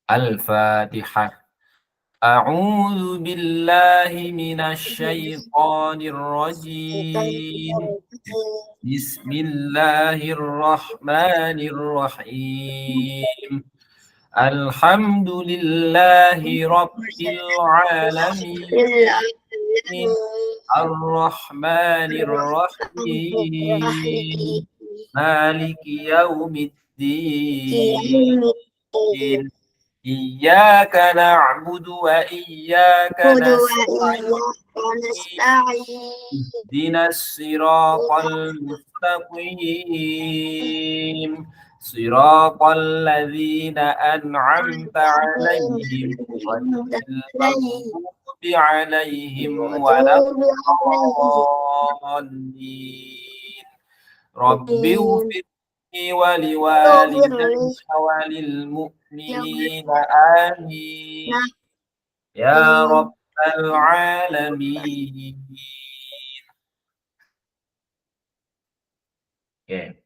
Al-Fatihah. A'udzu billahi minasy syaithanir rajim. Bismillahirrahmanirrahim. Alhamdulillahi rabbil alamin. Ar-Rahmanir Rahim. Maliki yaumiddin. Iyyaka na'budu wa iyyaka nasta'in. Ihdinas siratal mustaqim. Siratal ladzina an'amta 'alaihim ghairil maghdubi 'alaihim waladdallin. Rabbi ighfirli wa liwalidayya wa lil mu'minina amin. Ya Rabbal alamin. Oke.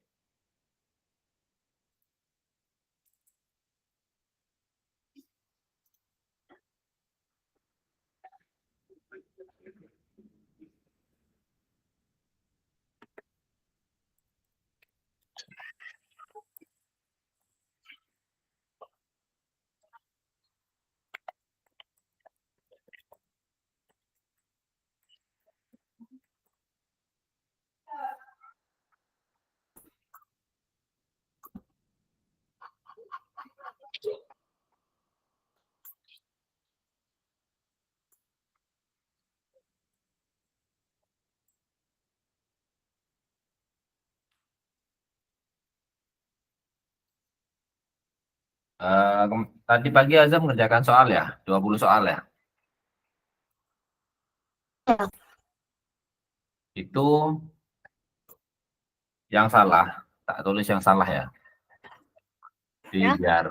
Tadi pagi Azam mengerjakan soal ya, 20 soal ya. Itu yang salah, tak tulis yang salah ya. Biar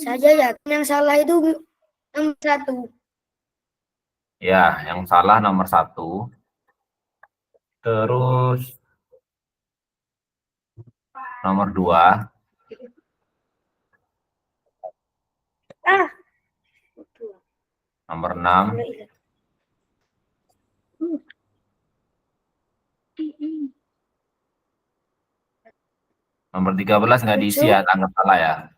Saja yakin yang salah itu nomor 1. ya, yang salah nomor 1. Terus nomor 2. Nomor 6. Nomor 13 nggak diisi ya, anggap salah ya.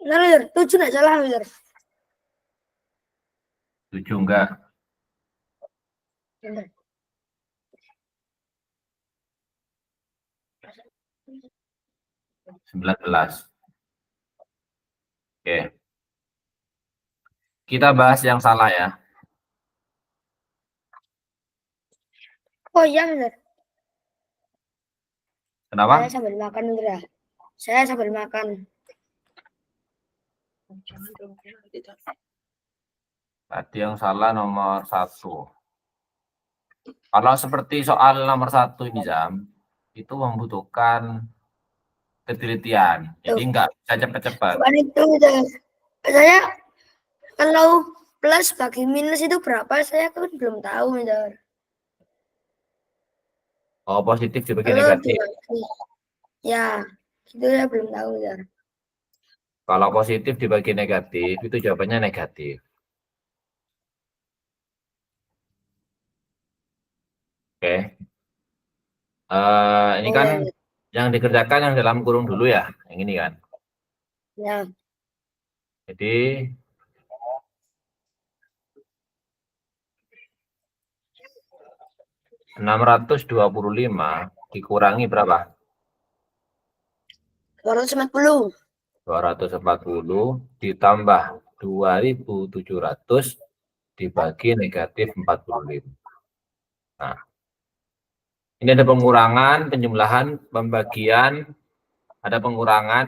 Benar, 7 nggak salah, benar. 7 enggak. 19. Oke. Kita bahas yang salah ya. Oh iya, benar. Kenapa? Saya sambil makan, benar. Saya sambil makan. Tadi yang salah nomor 1. Kalau seperti soal nomor 1 ini Zam, itu membutuhkan ketelitian. Jadi enggak bisa cepat-cepat. Bukan itu, benar. Saya kalau plus bagi minus itu berapa, saya kan belum tahu, benar. Oh, positif dibagi Kalau negatif. ya, itu saya belum tahu, benar. Kalau positif dibagi negatif, itu jawabannya negatif. Oke. Ini kan yang dikerjakan yang dalam kurung dulu ya, yang ini kan. Ya. Jadi 625 dikurangi berapa? 240. 240 ditambah 2.700 dibagi negatif 45. Nah, ini ada pengurangan, penjumlahan, pembagian, ada pengurangan,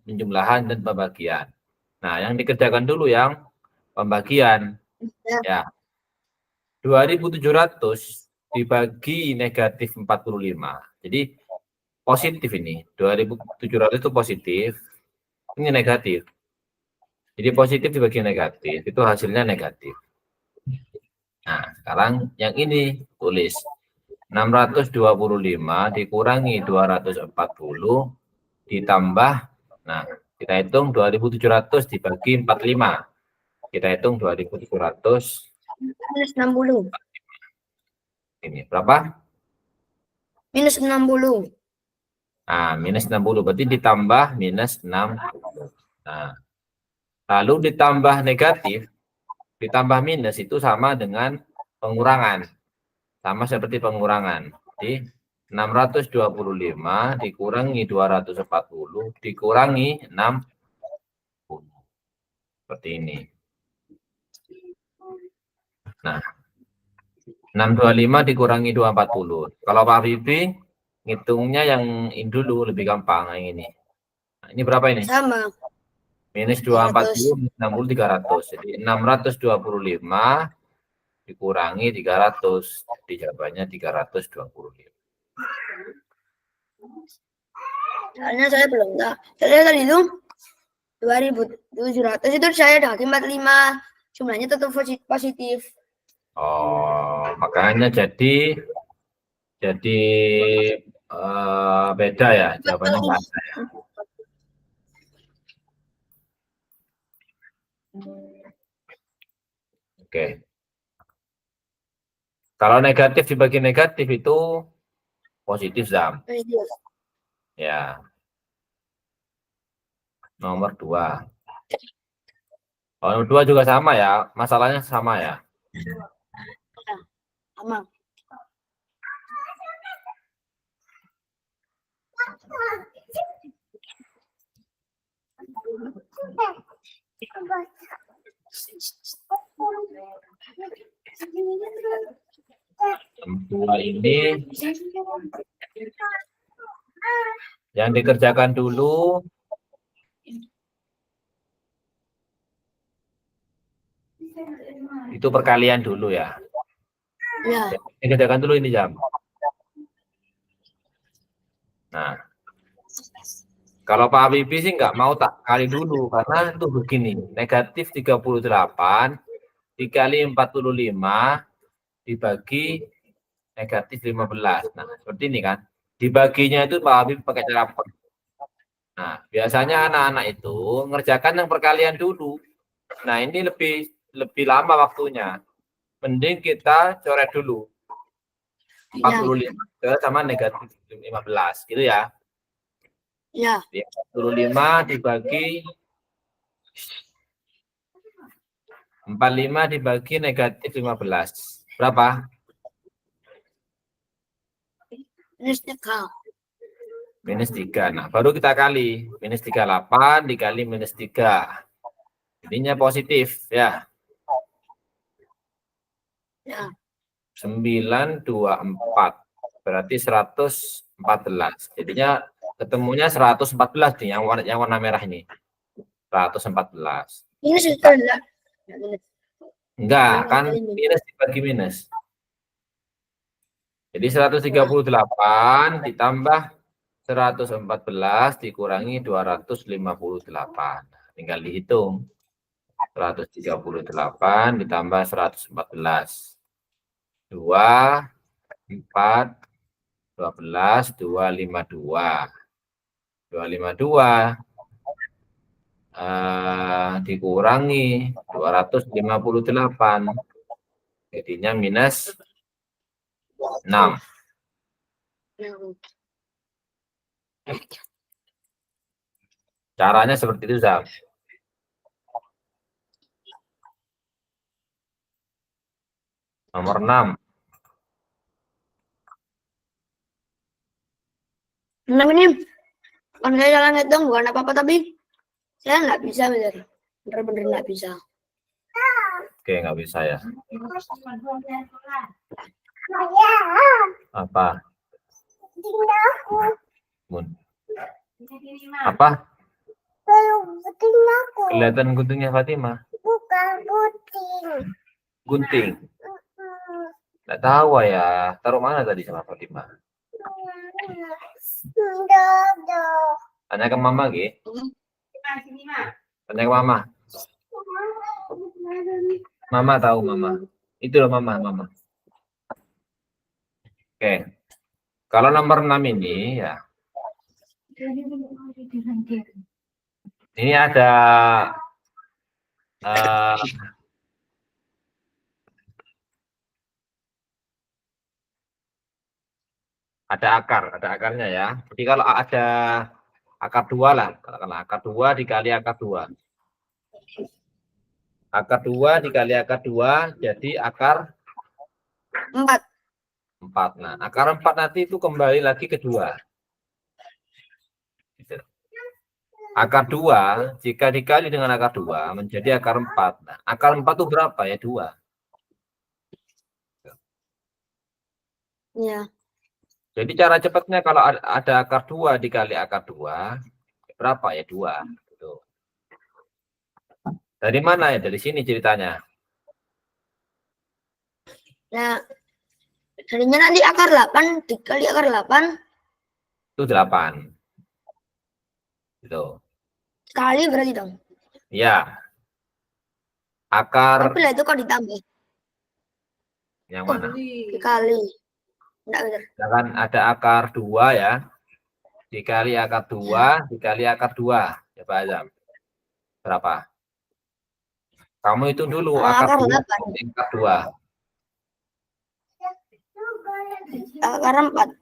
penjumlahan, dan pembagian. Nah, yang dikerjakan dulu yang pembagian. Ya. 2.700 dibagi negatif 45. Jadi positif ini. 2.700 itu positif. Ini negatif. Jadi positif dibagi negatif, itu hasilnya negatif. Nah, sekarang yang ini tulis 625 dikurangi 240 ditambah, nah kita hitung 2.700 dibagi 45. Kita hitung 2.700 minus 60. ini berapa? Minus 60. Nah, minus 60 berarti ditambah minus 60. Nah, lalu ditambah negatif, ditambah minus itu sama dengan pengurangan. Sama seperti pengurangan. Jadi 625 dikurangi 240 dikurangi 60. Seperti ini. Nah, 625 dikurangi 240. Kalau Pak Bibi ngitungnya yang ini dulu lebih gampang yang ini. Nah, ini berapa ini? Sama. Minus 240 minus 60 300. Jadi 625 dikurangi 300. Jadi jawabannya 325. Soalnya saya belum tahu. Saya tadi itu 2.700 itu saya dari 45. Jumlahnya tetap positif. Oh, makanya jadi beda ya, jawabannya nggak ada ya. Oke. Kalau negatif dibagi negatif itu positif, Zam. Positif. Ya. Nomor 2. Oh, nomor 2 juga sama ya, masalahnya sama ya. Sama. Nomor 2 ini yang dikerjakan dulu itu perkalian dulu ya. Ya. Dikerjakan dulu ini, Jam. Nah, kalau Pak Habibie sih nggak mau tak kali dulu karena itu begini, negatif 38 dikali 45 dibagi negatif 15. Nah, seperti ini kan. Dibaginya itu Pak Habib pakai cara apa? Nah, biasanya anak-anak itu ngerjakan yang perkalian dulu. Nah, ini lebih lama waktunya. Mending kita coret dulu. 45 sama negatif 15, gitu ya. Ya. 45 dibagi 45 dibagi negatif 15. Berapa? Minus 3. Minus 3. Nah, baru kita kali. Minus 38 dikali minus 3. Jadinya positif, ya. Ya. 924. Berarti 114. Jadinya ketemunya 114 nih, yang warna merah ini. 114. Minus itu enggak. Enggak, kan minus dibagi minus. Jadi 138 ditambah 114 dikurangi 258. Tinggal dihitung. 138 ditambah 114. 2, 4, 12, 252. 252 dikurangi 258. Jadinya minus 6. Caranya seperti itu, Zam. Nomor 6. 6 ini kan saya jalan hitung bukan apa-apa tapi saya nggak bisa bener. Bener-bener nggak bisa. Oke, nggak bisa ya. Apa? Apa? Kelihatan guntingnya Fatimah? Bukan gunting. Gunting. Nggak tahu ya. Taruh mana tadi sama Fatimah? Tanya ke Mama, Gi. Tanya ke Mama. Mama tahu, Mama. Itu loh Mama. Oke. Kalau nomor 6 ini ya Ini ada ada akarnya ya. Jadi kalau ada akar 2 lah, katakanlah akar 2 dikali akar 2. Akar 2 dikali akar 2 jadi akar 4. 4. Nah, akar 4 nanti itu kembali lagi ke 2. Akar 2 jika dikali dengan akar 2 menjadi akar 4. Nah, akar 4 itu berapa ya? 2. Ya. Jadi cara cepatnya kalau ada akar 2 dikali akar 2 berapa ya? 2. Gitu. Dari mana ya? Dari sini ceritanya. Nah, jadinya nanti akar 8 dikali akar 8 Itu 8. Gitu. kali berarti dong. Ya. Akar Tapi lah itu kok ditambah. yang mana? Dikali. Enggak benar. Jangan ada akar 2 ya. Dikali akar 2 dikali akar 2. Ya Pak Azam. Berapa? Kamu itu dulu akar Akar 2 8. akar 2. Akar 4.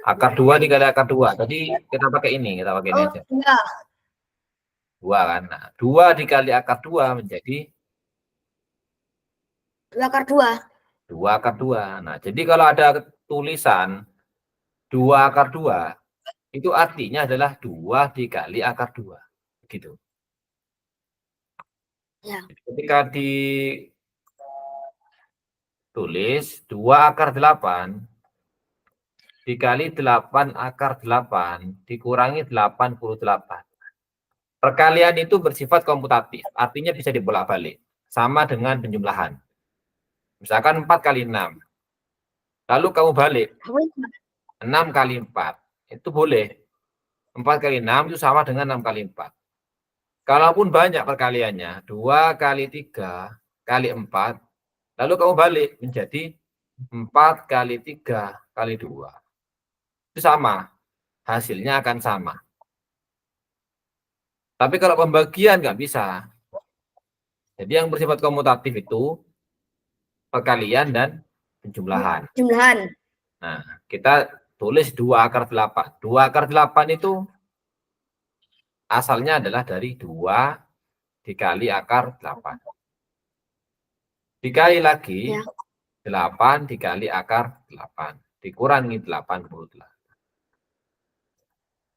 Akar 2 dikali akar 2. Tadi kita pakai ini Oh, aja. enggak. 2 kan. Nah, 2 dikali akar 2 menjadi 2 akar 2. 2 akar 2. Nah, jadi kalau ada tulisan 2 akar 2, itu artinya adalah 2 dikali akar 2. Gitu. Ya. Ketika ditulis 2 akar 8 dikali 8 akar 8 dikurangi 88. Perkalian itu bersifat komutatif, artinya bisa dibolak-balik. Sama dengan penjumlahan. Misalkan 4 kali 6. Lalu kamu balik, 6 kali 4. Itu boleh. 4 kali 6 itu sama dengan 6 kali 4. Kalaupun banyak perkaliannya, 2 kali 3 kali 4, lalu kamu balik menjadi 4 kali 3 kali 2. Itu sama. Hasilnya akan sama. Tapi kalau pembagian nggak bisa. Jadi yang bersifat komutatif itu perkalian dan penjumlahan. Jumlahan. Nah, kita tulis 2 akar 8. 2 akar 8 itu asalnya adalah dari 2 dikali akar 8. Dikali lagi, Ya. 8 dikali akar 8. Dikurangi 88.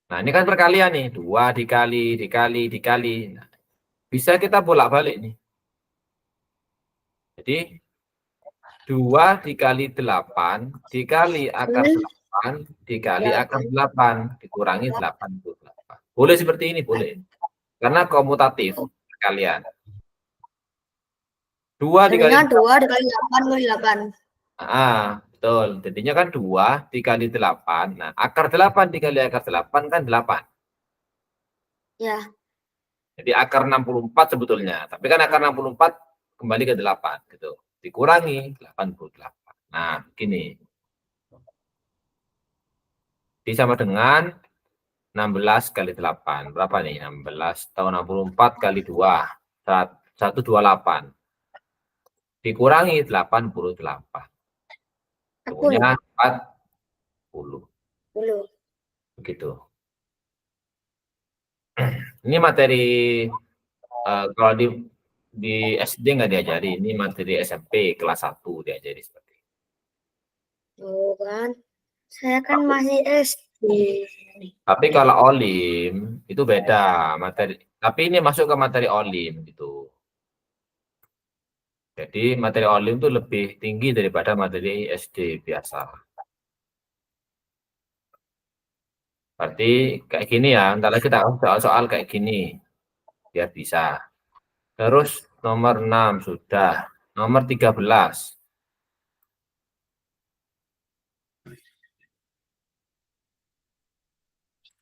Nah, ini kan perkalian nih. 2 dikali. Nah, bisa kita bolak-balik nih. Jadi, 2 dikali 8 dikali akar 8 dikali akar 8 dikurangi 88. Boleh seperti ini, boleh. Karena komutatif perkalian. 2 dikali Jadinya 2 dikali 8 kali 8. Betul. Jadinya kan 2 dikali 8. Nah, akar 8 dikali akar 8 kan 8. Ya. Jadi akar 64 sebetulnya. Tapi kan akar 64 kembali ke 8 gitu. Dikurangi 88. Nah, gini. Jadi sama dengan 16 kali 8. Berapa nih? 16 tahun 64 kali 2. 128. Dikurangi 88. Hasilnya 40. Begitu. Ini materi kalau di SD nggak diajari, ini materi SMP kelas 1 diajari seperti ini. Oh kan, saya kan masih SD. Tapi kalau Olim itu beda materi. Tapi ini masuk ke materi Olim gitu. Jadi materi Olim itu lebih tinggi daripada materi SD biasa. Berarti kayak gini ya, ntar lagi kita soal-soal kayak gini. Biar bisa. Terus nomor 6 sudah. Nomor 13.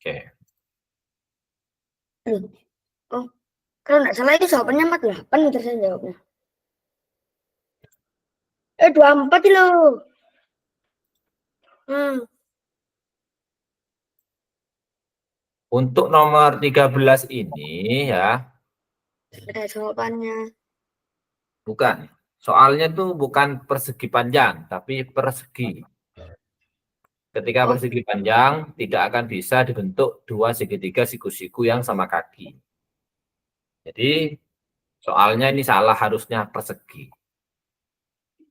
Oke. Oh, kalau nggak salah itu jawabannya 48 gitu saya jawabnya. 24 loh. Untuk nomor 13 ini ya, Ada jawabannya. bukan. Soalnya tuh bukan persegi panjang, tapi persegi. Ketika Oh, persegi panjang, tidak akan bisa dibentuk dua segitiga siku-siku yang sama kaki. Jadi, soalnya ini salah, harusnya persegi.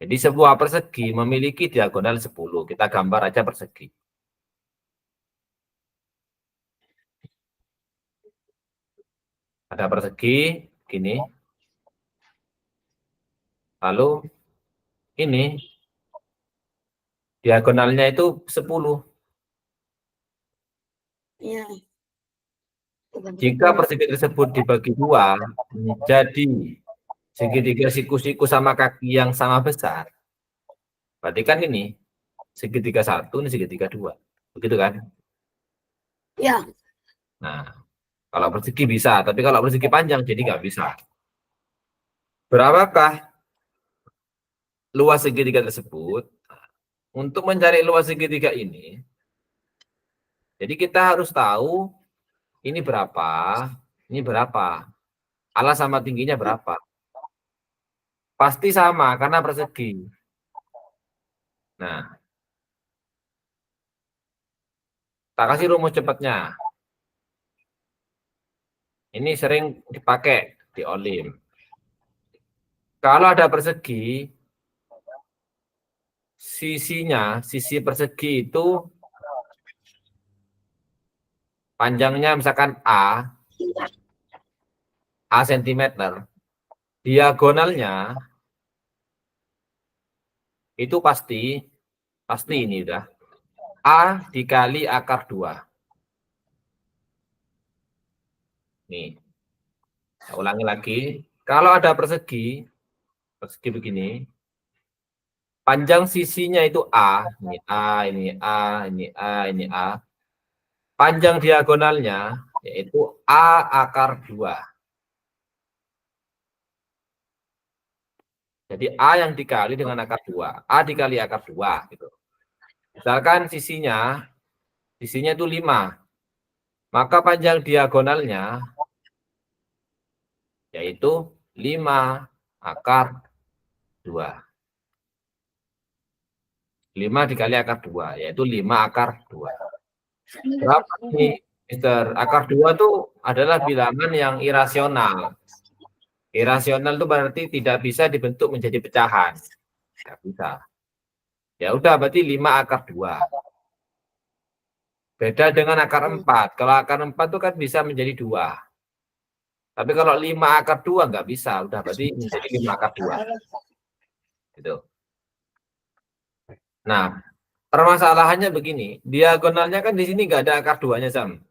Jadi, sebuah persegi memiliki diagonal 10. Kita gambar aja persegi. Ada persegi, gini. Lalu, ini, diagonalnya itu 10. iya. Jika persegi tersebut dibagi dua menjadi segitiga siku-siku sama kaki yang sama besar, berarti kan ini segitiga 1, ini segitiga 2. Begitu kan? Ya, Nah, kalau persegi bisa, tapi kalau persegi panjang jadi nggak bisa. Berapakah luas segitiga tersebut? Untuk mencari luas segitiga ini, jadi kita harus tahu ini berapa, ini berapa. Alas sama tingginya berapa. Pasti sama, karena persegi. Nah, tak kasih rumus cepatnya. Ini sering dipakai di Olim. Kalau ada persegi, sisi persegi itu panjangnya misalkan A cm, diagonalnya itu pasti ini udah A dikali akar 2. Nih, saya ulangi lagi. Kalau ada persegi begini, panjang sisinya itu A, ini A, ini A, ini A, ini A. Panjang diagonalnya yaitu A akar 2. Jadi A yang dikali dengan akar 2. A dikali akar 2 gitu. Misalkan sisinya itu 5. Maka panjang diagonalnya yaitu 5 akar 2. 5 dikali akar 2 yaitu 5 akar 2. Berapa nih, Mister? Akar 2 itu adalah bilangan yang irasional. Irasional itu berarti tidak bisa dibentuk menjadi pecahan. Tidak bisa. Ya udah, berarti 5 akar 2. Beda dengan akar 4. Kalau akar 4 itu kan bisa menjadi 2. Tapi kalau 5 akar 2 nggak bisa. Udah, berarti menjadi 5 akar 2. Gitu. Nah, permasalahannya begini. Diagonalnya kan di sini nggak ada akar 2-nya, Sam.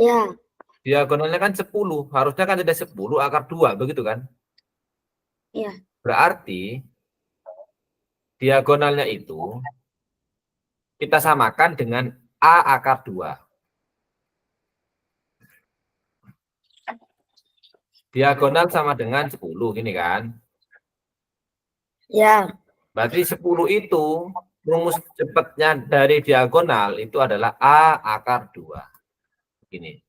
ya, Diagonalnya kan 10. Harusnya kan ada 10 akar 2. Begitu kan? ya. Berarti diagonalnya itu kita samakan dengan A akar 2. Diagonal sama dengan 10, gini kan? Ya, Berarti 10 itu, rumus cepatnya dari diagonal itu adalah A akar 2. Gini.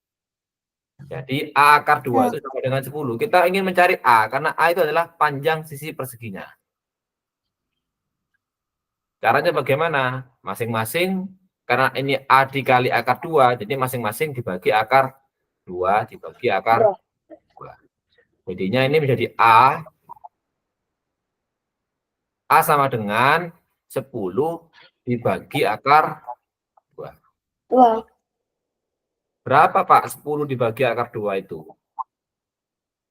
Jadi A akar 2 itu sama dengan 10. Kita ingin mencari A, karena A itu adalah panjang sisi perseginya. Caranya bagaimana? Masing-masing, karena ini A dikali akar 2, jadi masing-masing dibagi akar 2, dibagi akar 2. Jadinya ini menjadi A sama dengan 10 dibagi akar 2. Berapa, Pak, 10 dibagi akar 2 itu?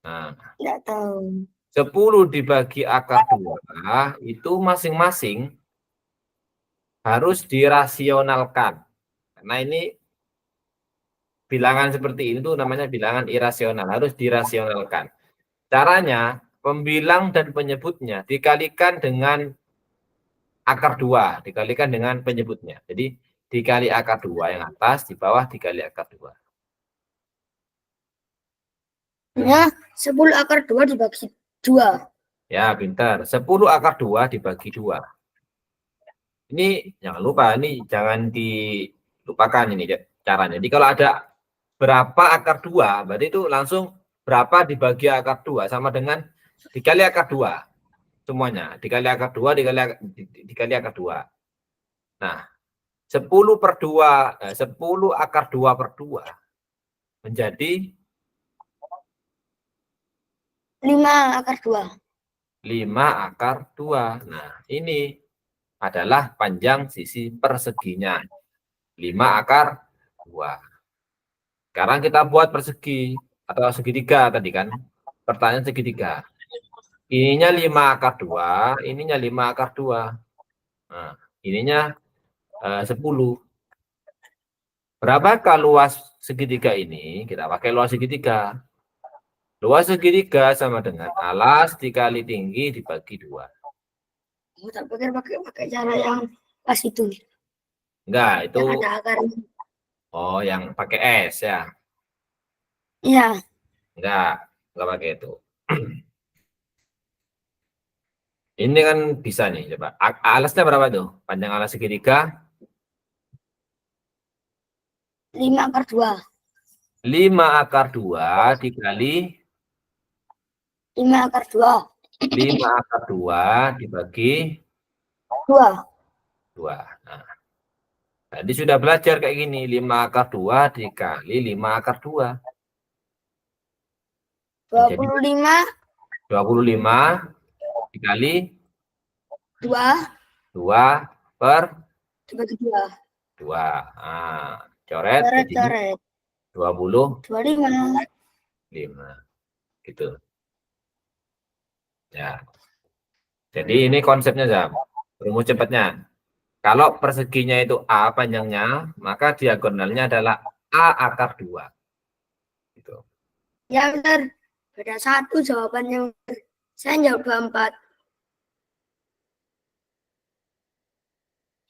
Nah, tidak tahu. 10 dibagi akar 2 itu masing-masing harus dirasionalkan. Karena ini bilangan seperti ini tuh namanya bilangan irasional, harus dirasionalkan. Caranya, pembilang dan penyebutnya dikalikan dengan akar 2, dikalikan dengan penyebutnya. Jadi dikali akar 2 yang atas, di bawah dikali akar 2. Ya, 10 akar 2 dibagi 2. Ya, pintar. 10 akar 2 dibagi 2. Ini jangan lupa, ini jangan lupakan ini caranya. Jadi kalau ada berapa akar 2, berarti itu langsung berapa dibagi akar 2 sama dengan dikali akar 2. Semuanya dikali akar 2 dikali akar 2. Nah, 10 per 2, 10 akar 2 per 2 menjadi 5 akar 2. 5 akar 2. Nah, ini adalah panjang sisi perseginya. 5 akar 2. Sekarang kita buat persegi atau segitiga tadi kan. Pertanyaan segitiga. Ininya 5 akar 2, ininya 5 akar 2. Nah, ininya 10. Berapakah luas segitiga ini? Kita pakai luas segitiga. Luas segitiga sama dengan alas dikali tinggi dibagi 2. Oh, tak pikir pakai cara yang pas itu. Enggak, itu Yang ada akarnya. oh yang pakai S ya. Iya. Enggak pakai itu. Ini kan bisa nih, coba. Alasnya berapa tuh? Panjang alas segitiga 5 akar 2. 5 akar 2 dikali 5 akar 2. 5 akar 2 dibagi 2. 2. Nah, tadi sudah belajar kayak gini. 5 akar 2 dikali 5 akar 2. 25 25 dikali 2 2 per dibagi 2. 2. Nah, coret jadi Coret-coret. 25 25. gitu. Ya. Jadi ini konsepnya, Zam. Rumus cepatnya. Kalau perseginya itu A panjangnya, maka diagonalnya adalah A akar 2. Gitu. Ya benar. Beda 1 jawabannya. Saya jawab 24.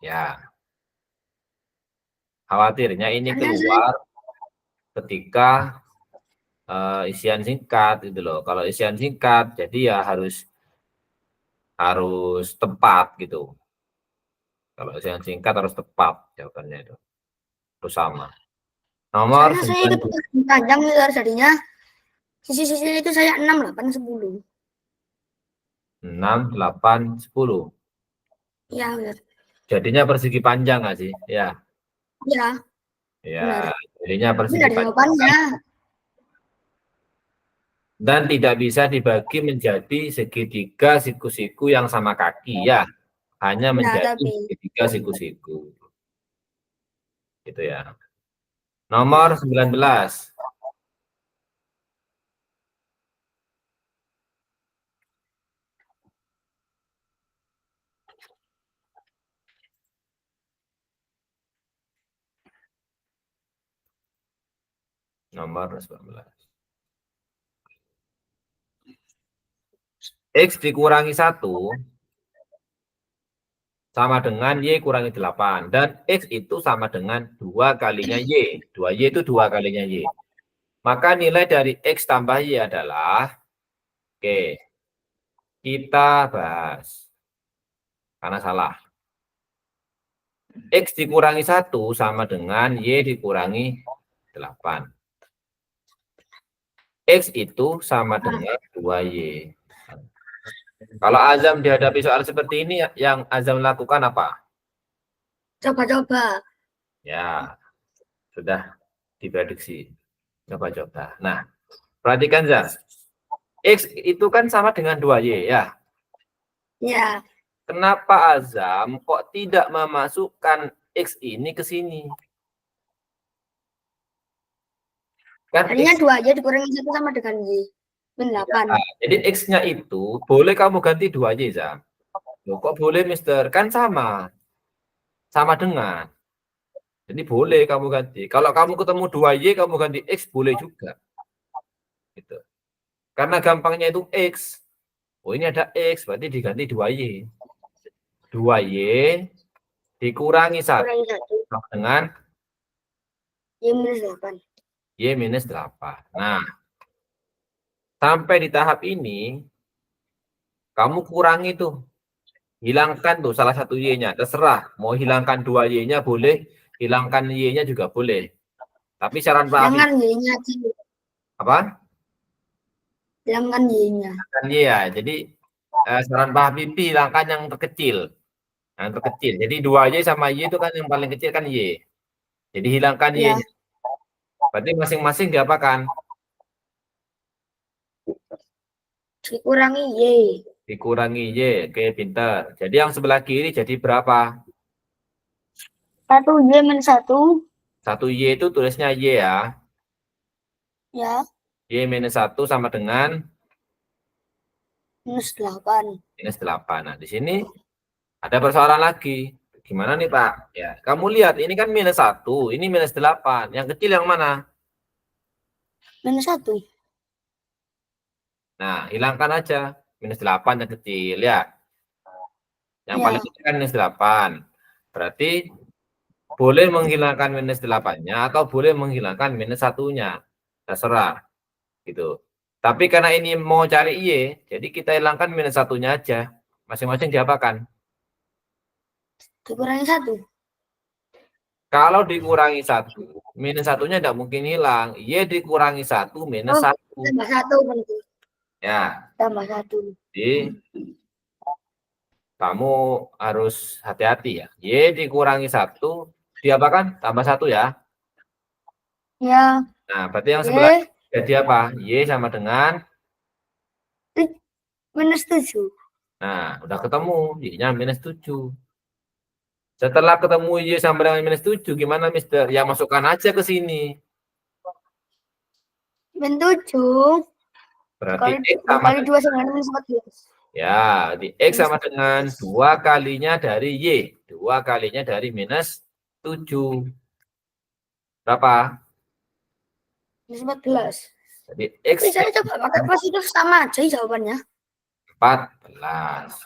Ya. Khawatirnya ini Karena keluar ketika isian singkat gitu loh. Kalau isian singkat, jadi ya harus tepat gitu. Kalau isian singkat harus tepat jawabannya itu. Terus sama. Nomor Soalnya saya itu 9. panjang besar jadinya sisi-sisi itu saya 6, 8, 10. 6, 8, 10. Iya benar. Jadinya persegi panjang nggak sih? Ya. Iya Ya, benar. jadinya persegi Benar panjang. jawabannya. Dan tidak bisa dibagi menjadi segitiga siku-siku yang sama kaki ya. Hanya Nah, menjadi tapi segitiga siku-siku. Gitu ya. Nomor 19. Nomor 19. X dikurangi 1 sama dengan Y kurangi 8. Dan X itu sama dengan 2 kalinya Y. 2Y itu 2 kalinya Y. Maka nilai dari X tambah Y adalah, oke, kita bahas. Karena salah. X dikurangi 1 sama dengan Y dikurangi 8. X itu sama dengan 2Y. Kalau Azam dihadapi soal seperti ini, yang Azam lakukan apa? coba-coba. Ya, sudah diprediksi. Coba-coba. Nah, perhatikan, Zam. X itu kan sama dengan 2Y, ya. Ya. Kenapa Azam kok tidak memasukkan X ini ke sini? Kan Tadinya X, 2 aja dikurangi 1 sama dengan Y. 8. ya, jadi X-nya itu boleh kamu ganti 2Y, Zam. Loh, kok boleh, Mister? Kan sama. Sama dengan. Jadi boleh kamu ganti. Kalau kamu ketemu 2Y, kamu ganti X, boleh juga. Gitu. Karena gampangnya itu X. Oh, ini ada X, berarti diganti 2Y. 2Y dikurangi 1 Kurangi 1. dengan Y minus 8. Y minus 8. Nah, sampai di tahap ini, kamu kurangi tuh. Hilangkan tuh salah satu Y-nya. Terserah. Mau hilangkan 2Y-nya boleh. hilangkan Y-nya juga boleh. Tapi saran Pak Habib, Hilangkan Y-nya aja. apa? Hilangkan Y-nya. Hilangkan Y ya. Jadi saran Pak Habib hilangkan yang terkecil. Yang terkecil. Jadi 2Y sama Y itu kan yang paling kecil kan Y. Jadi hilangkan Ya, Y-nya. Berarti masing-masing diapakan? dikurangi Y. Dikurangi Y. Oke, pintar. Jadi yang sebelah kiri jadi berapa? 1Y minus 1. 1Y itu tulisnya Y ya. Ya, Y minus 1 sama dengan minus 8. minus 8. Nah, di sini ada persoalan lagi. Gimana nih, Pak? Ya, kamu lihat ini kan minus 1, ini minus 8. Yang kecil yang mana? Minus 1. Nah, hilangkan aja. Minus 8 yang kecil ya. Yang Ya. paling kecil kan minus 8. Berarti boleh menghilangkan minus 8-nya atau boleh menghilangkan minus 1-nya. Terserah. Gitu. Tapi karena ini mau cari Y, jadi kita hilangkan minus 1-nya aja. Masing-masing diapakan? Dikurangi 1. Kalau dikurangi 1, minus 1-nya tidak mungkin hilang. Y dikurangi 1, minus 1. Tambah 1 berarti. Ya, Tambah 1. jadi kamu harus hati-hati ya. Y dikurangi 1, diapakan? Tambah 1 ya. Ya, Nah, berarti yang sebelah Y jadi apa? Y sama dengan, minus 7. nah, udah ketemu. Y-nya minus 7. Setelah ketemu Y sama dengan minus 7, gimana, Mister? Ya, masukkan aja ke sini. Min 7. Berarti Kali X sama 2 sama dengan minus 14. ya, di X sama dengan 2 kalinya dari Y. 2 kalinya dari minus 7. Berapa? Minus 14. Jadi X Tapi saya coba pakai positif sama aja jawabannya. 14.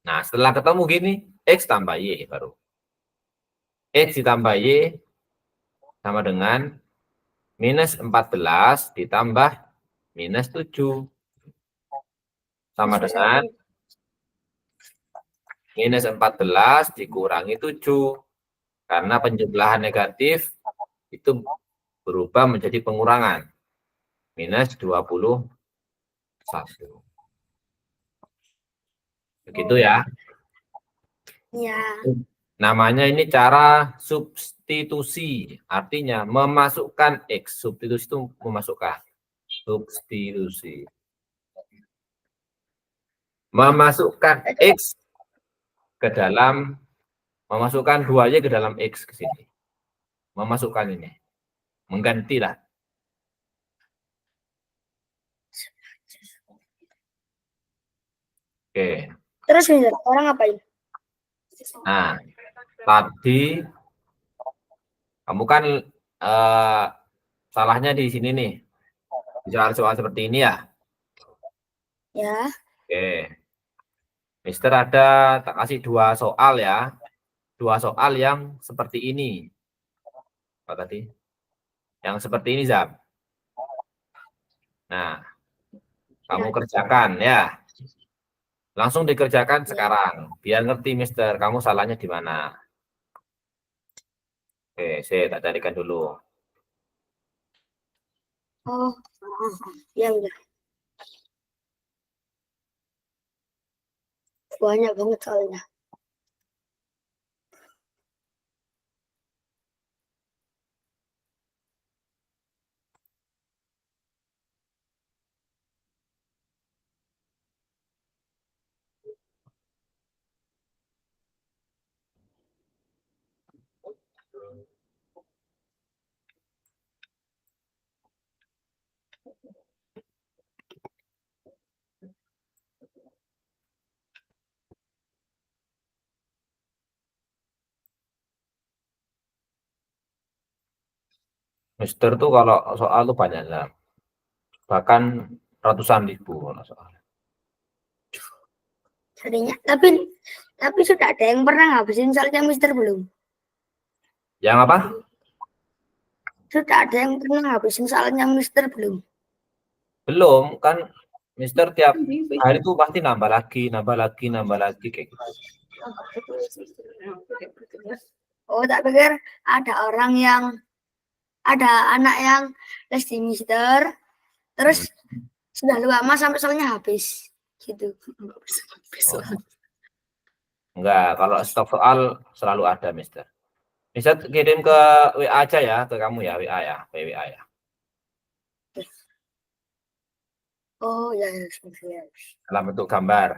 Nah, setelah ketemu gini, X tambah Y baru. X ditambah Y sama dengan minus 14 ditambah minus 7. Sama Minus dengan 1. minus 14 dikurangi 7. Karena penjumlahan negatif itu berubah menjadi pengurangan. Minus 21. Begitu ya. Ya. Namanya ini cara substitusi. Artinya memasukkan X. Substitusi itu memasukkan. Substitusi. Memasukkan X ke dalam, memasukkan 2Y ke dalam X ke sini. Memasukkan ini. Menggantilah. Oke. Terus Mister, orang ngapain? Nah, tadi kamu kan salahnya di sini nih. Di soal-soal seperti ini ya. Ya. Oke. Mister ada tak kasih 2 soal ya. 2 soal yang seperti ini. Apa tadi? Yang seperti ini, Zam. Nah, kamu kerjakan ya. Langsung dikerjakan sekarang. Biar ngerti, Mister, kamu salahnya di mana. Oke, saya tak carikan dulu. Oh, ya udah. Banyak banget soalnya. Mister tuh kalau soal tuh banyak, Zam. Bahkan ratusan ribu kalau soal. Jadinya, tapi sudah ada yang pernah ngabisin soalnya Mister belum? Yang apa? Sudah ada yang pernah ngabisin soalnya Mister belum? Belum, kan Mister tiap hari tuh pasti nambah lagi, nambah lagi, nambah lagi kayak gitu. Oh, tak pikir ada anak yang les di Mister, terus sudah lama sampai soalnya habis gitu. Enggak, kalau stok soal selalu ada, Mister. Mister kirim ke WA aja ya, ke kamu ya, WA ya, WA ya. Oh ya, Dalam bentuk gambar.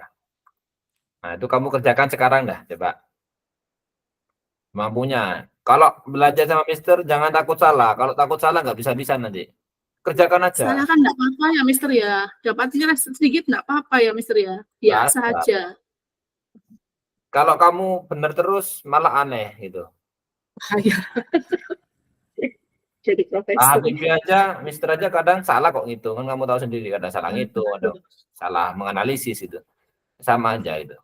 Nah, itu kamu kerjakan sekarang dah, coba. Mampunya. Kalau belajar sama Mister, jangan takut salah. Kalau takut salah, nggak bisa-bisa nanti. Kerjakan aja. Salah kan nggak apa-apa ya, Mister ya. Dapat nilai sedikit nggak apa-apa ya, Mister ya. Biasa Nggak ada. aja. Kalau kamu benar terus, malah aneh gitu. Bahaya. Jadi profesor. Habibie aja, Mister aja kadang salah kok gitu. Kan kamu tahu sendiri, kadang salah ngitung, ada salah menganalisis itu. Sama aja itu.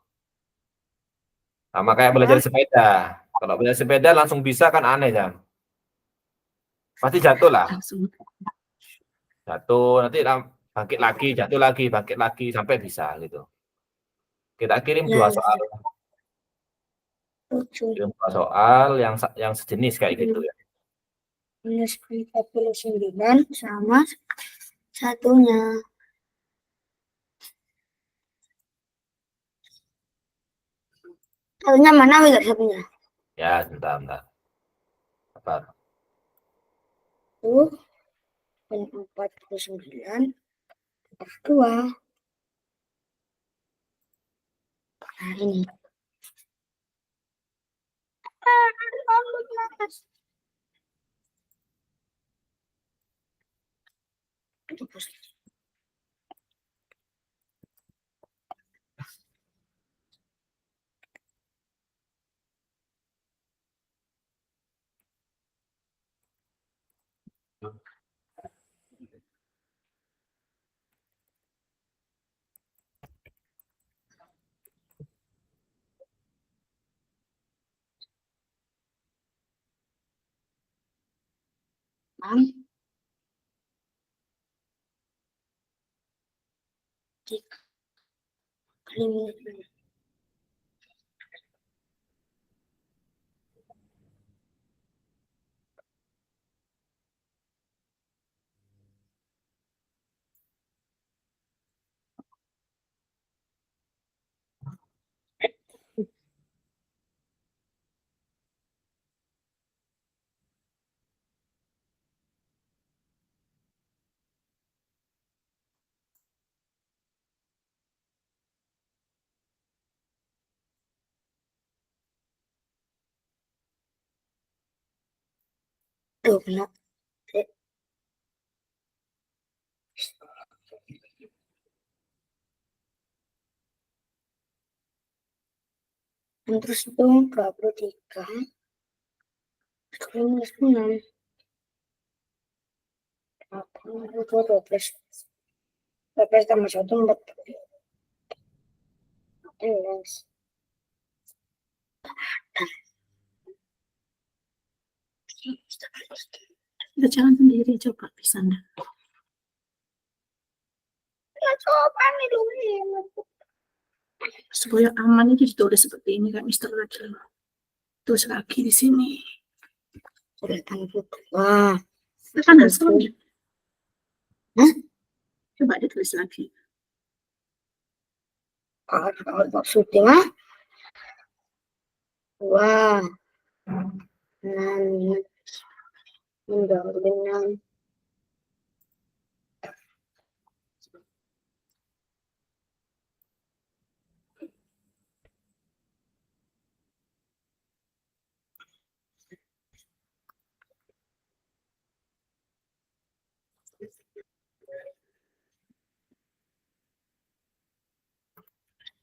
Sama kayak belajar sepeda. Kalau belajar sepeda langsung bisa kan aneh kan. Pasti jatuh lah. Langsung. Jatuh, nanti bangkit lagi, jatuh lagi, bangkit lagi, sampai bisa gitu. Kita kirim Ya, dua ya. soal. Kirim dua soal yang sejenis kayak gitu ya. Minus 49 sama satunya. Satunya mana Willy satunya? Ya, bentar. Sabar. Tuh, 49 per 2. Nah, ini. Tuh, kena. Terus itu 23. Minus 6. 12 tambah 1, 14. Kita jalan sendiri, coba bisa enggak? Ya, coba nih dulu. Supaya aman itu ditulis seperti ini, Kak Mister lagi. Terus lagi di sini. Wah, Kan nggak salah. Hah? Coba ditulis lagi. kalau maksudnya mah. Wah, 6 dengan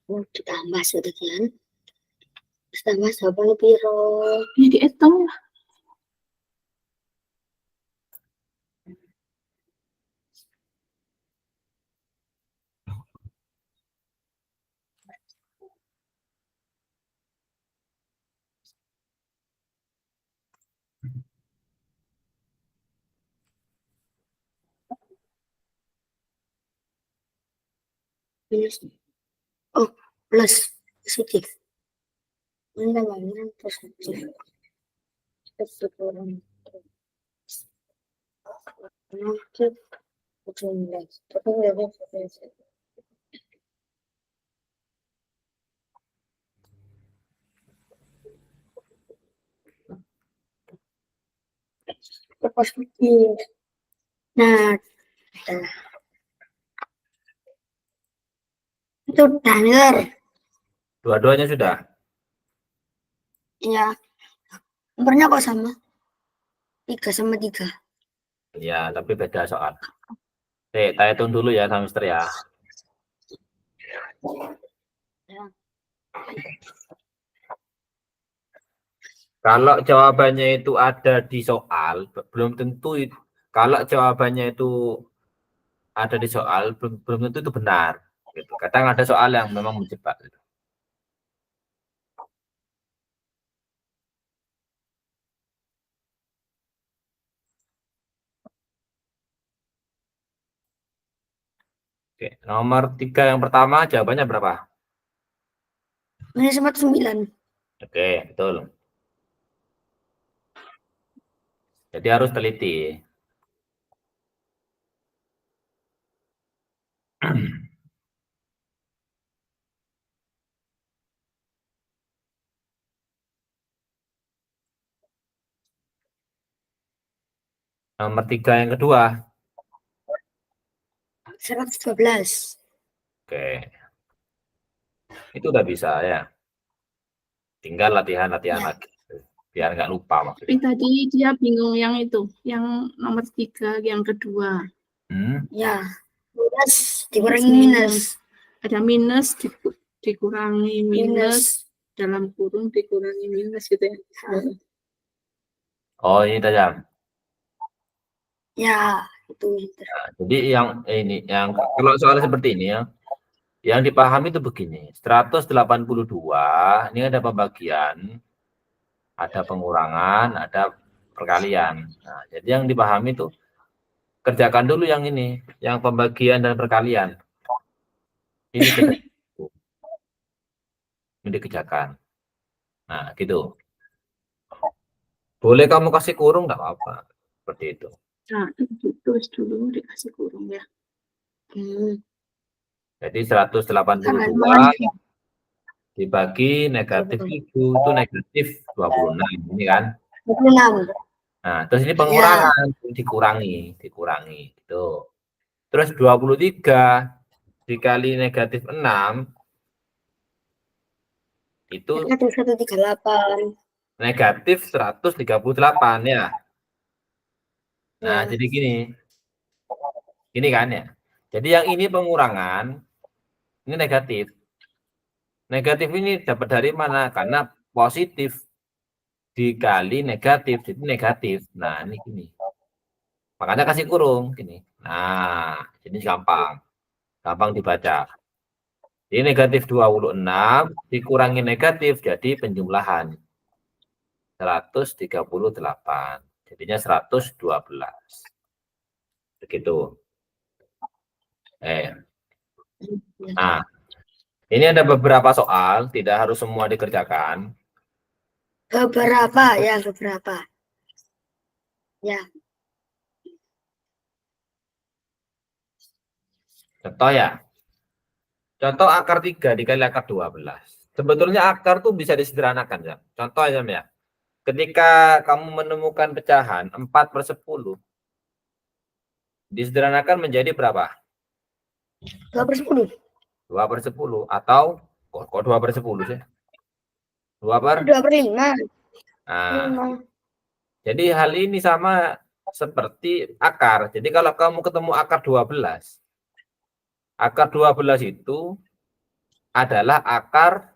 ditambah sekian. Tambah 8 piro. Ini dihitung lah. Minus. Oh, plus positif. Ini tambah positif. Perspektif. Nah, itu diameter. Dua-duanya sudah. Ya, nomornya kok sama? 3/3. Ya, tapi beda soal. Saya hitung dulu ya, semester ya. Kalau jawabannya itu ada di soal, belum tentu kalau jawabannya itu ada di soal, belum tentu itu benar. Gitu. Kadang ada soal yang memang menjebak. Gitu. Oke, nomor 3 yang pertama jawabannya berapa? -49. Oke, betul. Jadi harus teliti. Nomor 3 yang kedua. 112. Oke. Itu udah bisa ya. Tinggal latihan-latihan Ya. lagi. Biar nggak lupa Tapi maksudnya. tadi dia bingung yang itu, yang nomor 3, yang kedua. Ya. Minus dikurangi minus. Ada minus dikurangi minus dalam kurung dikurangi minus gitu ya. Oh, ini tajam. Ya, itu. Nah, jadi yang ini, yang kalau soal seperti ini ya, yang dipahami itu begini. 182, ini ada pembagian, ada pengurangan, ada perkalian. Nah, jadi yang dipahami itu kerjakan dulu yang ini, yang pembagian dan perkalian. Ini dikerjakan. Nah, gitu. Boleh kamu kasih kurung nggak apa-apa. Seperti itu. Nah, tulis dulu dikasih kurung ya. Jadi 182 dibagi negatif itu negatif 26. Ini kan. 26. Nah, terus ini pengurangan, dikurangi gitu. Terus 23 dikali negatif 6 itu Negatif 138. negatif 138 ya. Nah, Ya. jadi gini kan ya. Jadi yang ini pengurangan, ini negatif. Negatif ini dapat dari mana? Karena positif dikali negatif, jadi negatif. Nah, ini gini. Makanya kasih kurung gini. Nah, jadi gampang dibaca. Jadi negatif 26 dikurangi negatif jadi penjumlahan 138. Jadinya 112. Begitu. Nah, ini ada beberapa soal, tidak harus semua dikerjakan. Beberapa. Ya. Contoh ya. Contoh akar 3 dikali akar 12. Sebetulnya akar tuh bisa disederhanakan ya. Contoh aja ya. Ketika kamu menemukan pecahan 4/10, disederhanakan menjadi berapa? 2/10. 2/10 atau kok 2/10 sih? 2/5. Nah, jadi hal ini sama seperti akar. Jadi kalau kamu ketemu akar 12, akar 12 itu adalah akar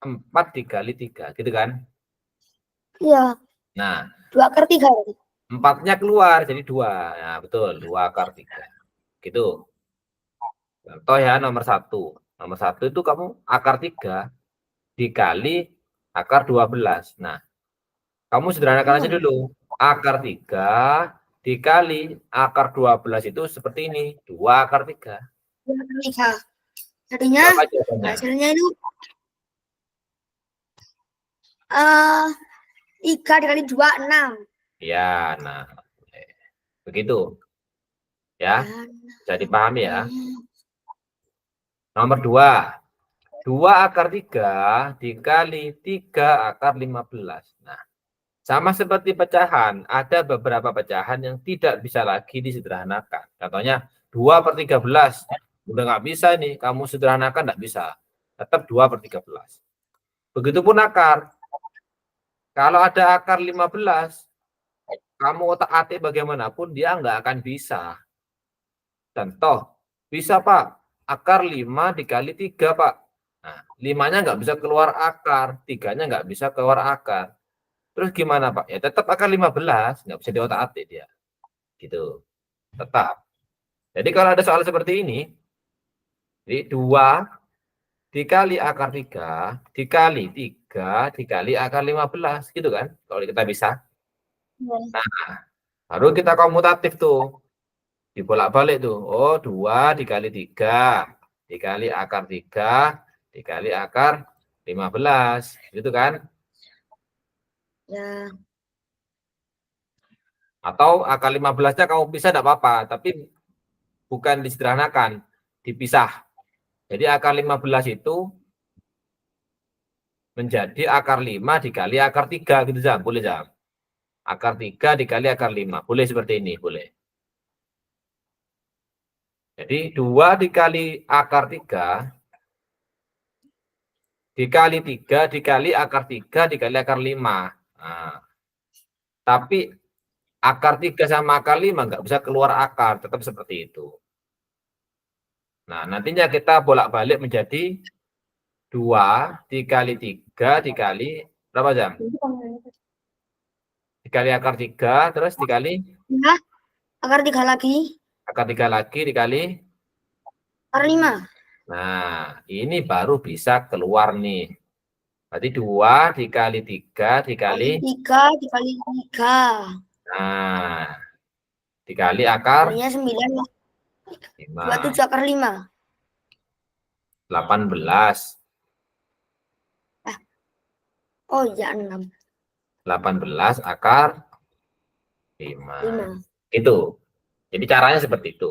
4 dikali 3, gitu kan? Iya. Nah, 2/3. 4-nya keluar, jadi 2. Nah, betul, 2 akar 3. Gitu. Contoh ya, nomor 1. Nomor 1 itu kamu akar 3 dikali akar 12. Nah, kamu sederhanakan aja dulu. Akar 3 dikali akar 12 itu seperti ini. 2 akar 3. 2/3. Jadinya hasilnya itu 3 dikali 2, 6. Ya, nah. Begitu. Ya, bisa dipahami ya. Nomor 2. 2 akar 3 dikali 3 akar 15. Nah, sama seperti pecahan, ada beberapa pecahan yang tidak bisa lagi disederhanakan. Contohnya 2/13. Udah nggak bisa nih, kamu sederhanakan nggak bisa. Tetap 2/13. Begitupun akar. Kalau ada akar 15, kamu otak-atik bagaimanapun, dia nggak akan bisa. Contoh, bisa Pak, akar 5 dikali 3 Pak. Nah, 5-nya nggak bisa keluar akar, 3-nya nggak bisa keluar akar. Terus gimana Pak? Ya tetap akar 15, nggak bisa diotak-atik dia. Gitu, tetap. Jadi kalau ada soal seperti ini, jadi 2 dikali akar 3, dikali 3, dikali akar 15, gitu kan? Kalau kita bisa. Nah, baru kita komutatif tuh. Dibolak-balik tuh. Oh, 2 dikali 3, dikali akar 3, dikali akar 15. Gitu kan? Ya. Atau akar 15-nya kamu pisah tidak apa-apa, tapi bukan disederhanakan, dipisah. Jadi akar 15 itu menjadi akar 5 dikali akar 3 gitu Jam. Boleh Jam. Akar 3 dikali akar 5. Boleh seperti ini, boleh. Jadi 2 dikali akar 3 dikali 3 dikali akar 3 dikali akar 5. Nah, tapi akar 3 sama akar 5 nggak bisa keluar akar, tetap seperti itu. Nah, nantinya kita bolak-balik menjadi 2 dikali 3 dikali berapa Jam? Dikali akar 3, terus dikali Ya, akar 3 lagi. akar 3 lagi dikali. Akar 5. Nah, ini baru bisa keluar nih. Berarti 2 dikali 3 dikali. 3 dikali 3. Nah, dikali akar Jadinya 9. 5. 27 akar 5. 18. Oh iya 6. 18 akar 5. 5. Itu. Jadi caranya seperti itu.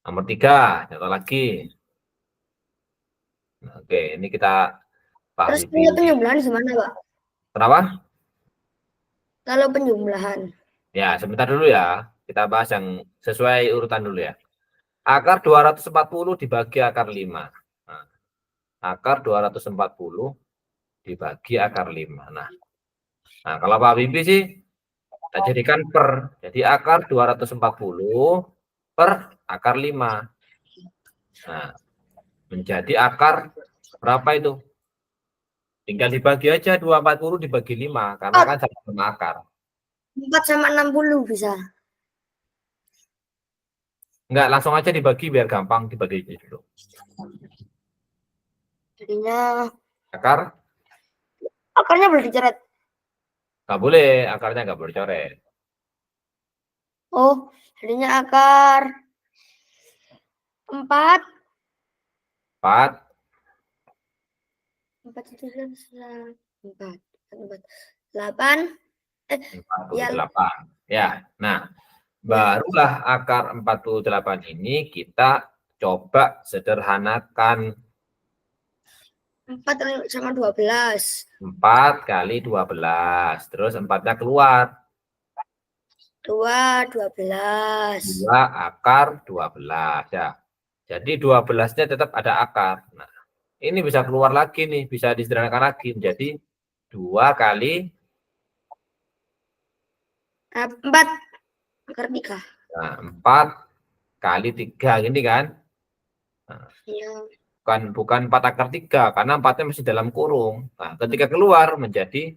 Nomor 3, contoh lagi. Oke, ini kita Pak Terus Bibi. penjumlahan gimana, Pak? Kenapa? Kalau penjumlahan. Ya, sebentar dulu ya. Kita bahas yang sesuai urutan dulu ya. Akar 240 dibagi akar 5. Nah, akar 240 dibagi akar 5. Nah, kalau Pak Bibi sih kita jadikan per. Jadi akar 240 per akar 5. Nah, menjadi akar berapa itu? Tinggal dibagi aja 240 dibagi 5 karena kan sama akar. 4 sama 60 bisa. Enggak, langsung aja dibagi biar gampang dibagi dulu. Jadinya akarnya boleh dicoret. nggak boleh, akarnya nggak boleh coret. Oh, jadinya akar 4. 4 itu 4. 8. Ya, 48. Ya, nah barulah akar 48 ini kita coba sederhanakan. 4 sama 12. 4 kali 12. Terus 4-nya keluar. 2, 12. 2 akar 12. Ya. Jadi 12-nya tetap ada akar. Nah, ini bisa keluar lagi nih. Bisa disederhanakan lagi menjadi 2 kali 4 akar 3. nah, 4 kali 3 gini kan. Nah, Iya. bukan 4 akar 3 karena 4-nya masih dalam kurung. Nah, ketika keluar menjadi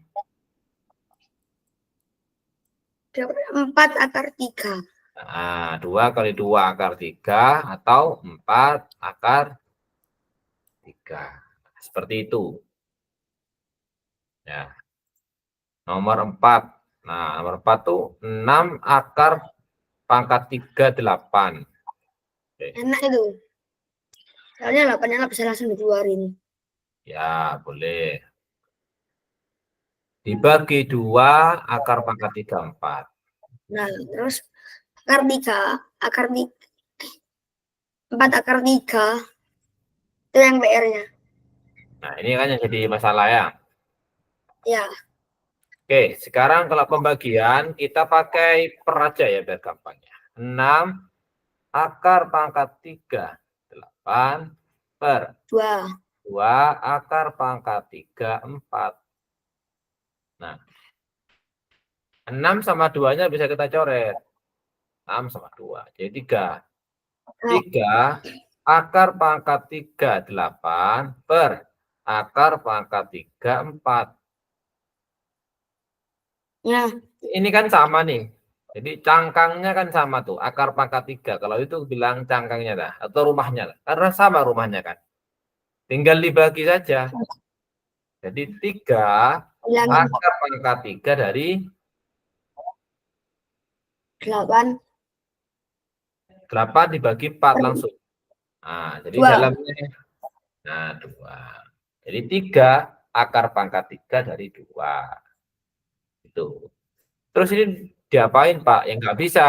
4 akar 3. nah, 2 kali 2 akar 3 atau 4 akar 3. Seperti itu. Ya. Nomor 4. Nah, nomor 4 tuh 6 akar pangkat 3 8. Oke. Enak itu. Soalnya 8-nya nggak bisa langsung dikeluarin. Ya, boleh. Dibagi 2, akar pangkat 3, 4. Nah, terus akar 3, 4 akar 3 itu yang PR-nya. Nah, ini kan yang jadi masalah ya. Ya, Oke, sekarang kalau pembagian kita pakai per aja ya biar gampang ya. 6 akar pangkat 3, 8 per 2. 2 akar pangkat 3, 4. Nah, 6 sama 2-nya bisa kita coret. 6 sama 2, jadi 3. 3 akar pangkat 3, 8 per akar pangkat 3, 4. Ya, Ini kan sama nih. Jadi cangkangnya kan sama tuh, akar pangkat 3. Kalau itu bilang cangkangnya lah, atau rumahnya lah. Karena sama rumahnya kan. Tinggal dibagi saja. Jadi 3 bilangin akar pangkat 3 dari 8 8 dibagi 4 langsung. Nah, jadi 2. dalamnya, nah 2. Jadi 3 akar pangkat 3 dari 2. Itu. Terus ini diapain Pak? Yang nggak bisa.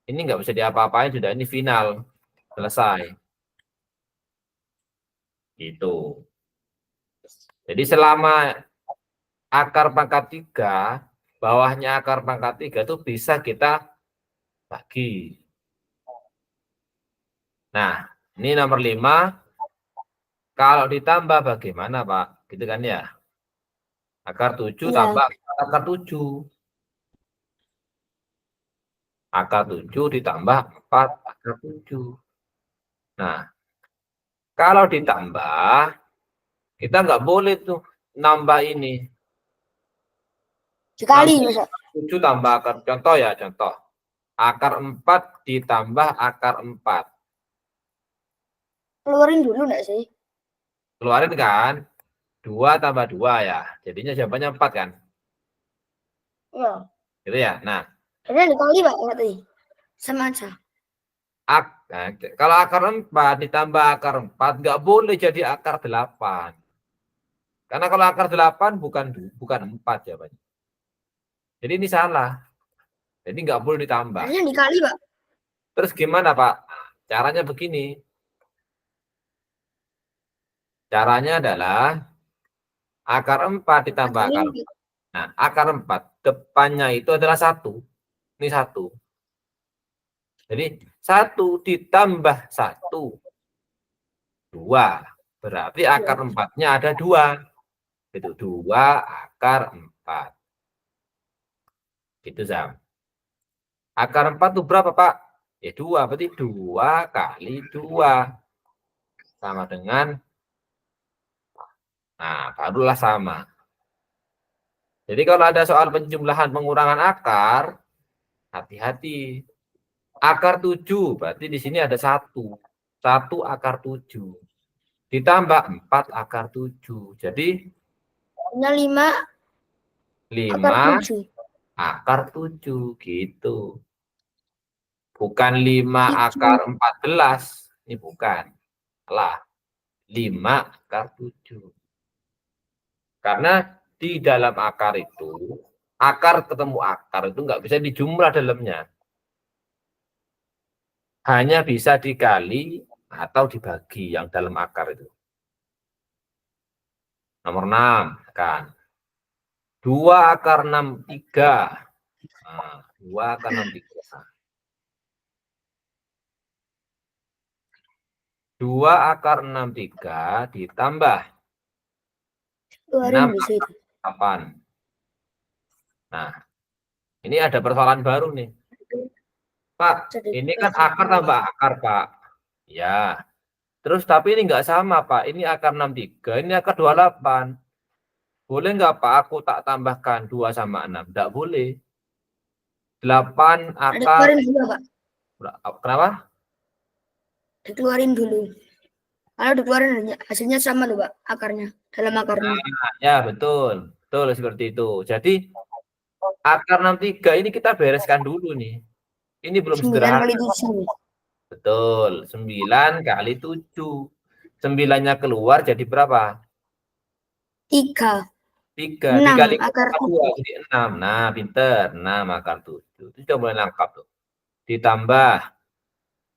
Ini nggak bisa diapa-apain, sudah ini final. Selesai. Gitu. Jadi selama akar pangkat 3, bawahnya akar pangkat 3 itu bisa kita bagi. Nah, ini nomor 5. Kalau ditambah bagaimana Pak? Gitu kan ya. Akar 7 Ya, tambah akar 7. Akar 7 ditambah 4 akar 7. Nah, kalau ditambah, kita nggak boleh tuh nambah ini. sekali Nambah masa. 7 tambah akar. Contoh ya, contoh. Akar 4 ditambah akar 4. Keluarin dulu enggak sih? Keluarin kan? 2 tambah 2 ya. Jadinya jawabannya 4 kan? Ya. Gitu ya. Nah, Ada dikali Pak berarti. Sama aja. nah, kalau akar 4 ditambah akar 4 nggak boleh jadi akar 8. Karena kalau akar 8 bukan 4 jawabannya. Jadi ini salah. Jadi nggak boleh ditambah. Harusnya dikali Pak. Terus gimana Pak? Caranya begini. Caranya adalah akar 4 ditambah akar 4. Nah, akar 4 depannya itu adalah 1. Ini 1. Jadi 1 ditambah 1, 2. Berarti akar 4-nya ada 2. Itu 2 akar 4. Gitu Sam. Akar 4 itu berapa Pak? Ya 2. Berarti 2 kali 2. Sama dengan, nah barulah sama. Jadi kalau ada soal penjumlahan pengurangan akar, hati-hati. Akar 7, berarti di sini ada 1. 1 akar 7. Ditambah 4 akar 7. Jadi Hanya 5 akar 5 7. akar 7 gitu. Bukan 5 Itu. akar 14. Ini bukan. Salah. 5 akar 7. Karena di dalam akar itu, akar ketemu akar itu nggak bisa dijumlah dalamnya. Hanya bisa dikali atau dibagi yang dalam akar itu. Nomor 6 kan. 2 akar 63. Nah, 2 akar 63. 2 akar 63 ditambah Keluarin 6 bisa itu. akar 8. Nah, ini ada persoalan baru nih. Pak, ini kan akar tambah akar, Pak. Ya. Terus tapi ini nggak sama, Pak. Ini akar 63, ini akar 28. Boleh nggak, Pak, aku tak tambahkan 2 sama 6? Nggak boleh. 8 akar, Dikeluarin dulu Pak. kenapa? Dikeluarin dulu. Kalau dikeluarin hasilnya sama tuh Pak, akarnya. Dalam akarnya. Nah, ya, betul. Betul seperti itu. Jadi, akar 63 ini kita bereskan dulu nih. Ini belum 9 sederhana. kali 7. Betul. 9 kali 7. 9-nya keluar jadi berapa? 3. 3 6 dikali akar 2 jadi 6. Nah, pinter. 6 akar 7. Itu sudah mulai lengkap tuh. Ditambah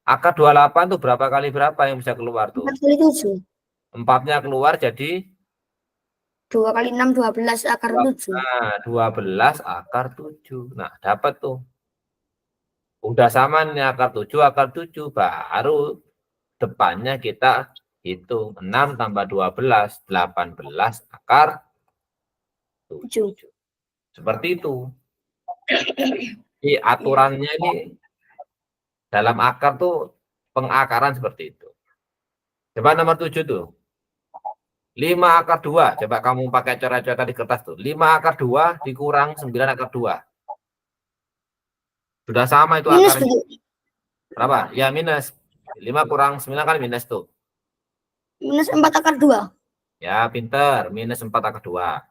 akar 28 tuh berapa kali berapa yang bisa keluar tuh? 4 kali 7. 4-nya keluar jadi 2 kali 6, 12 akar 7. nah, 12 akar 7. Nah, dapat tuh. Udah sama nih akar 7, baru depannya kita hitung 6 tambah 12, 18 akar 7. Seperti itu. Jadi aturannya ini dalam akar tuh pengakaran seperti itu. Coba nomor 7 tuh. 5 akar 2. Coba kamu pakai cara-cara di kertas tuh. 5 akar 2 dikurang 9 akar 2. Sudah sama itu Minus akarnya. begitu. Berapa? Ya minus. 5 kurang 9 kan minus tuh. Minus 4 akar 2. Ya pinter. Minus 4 akar 2.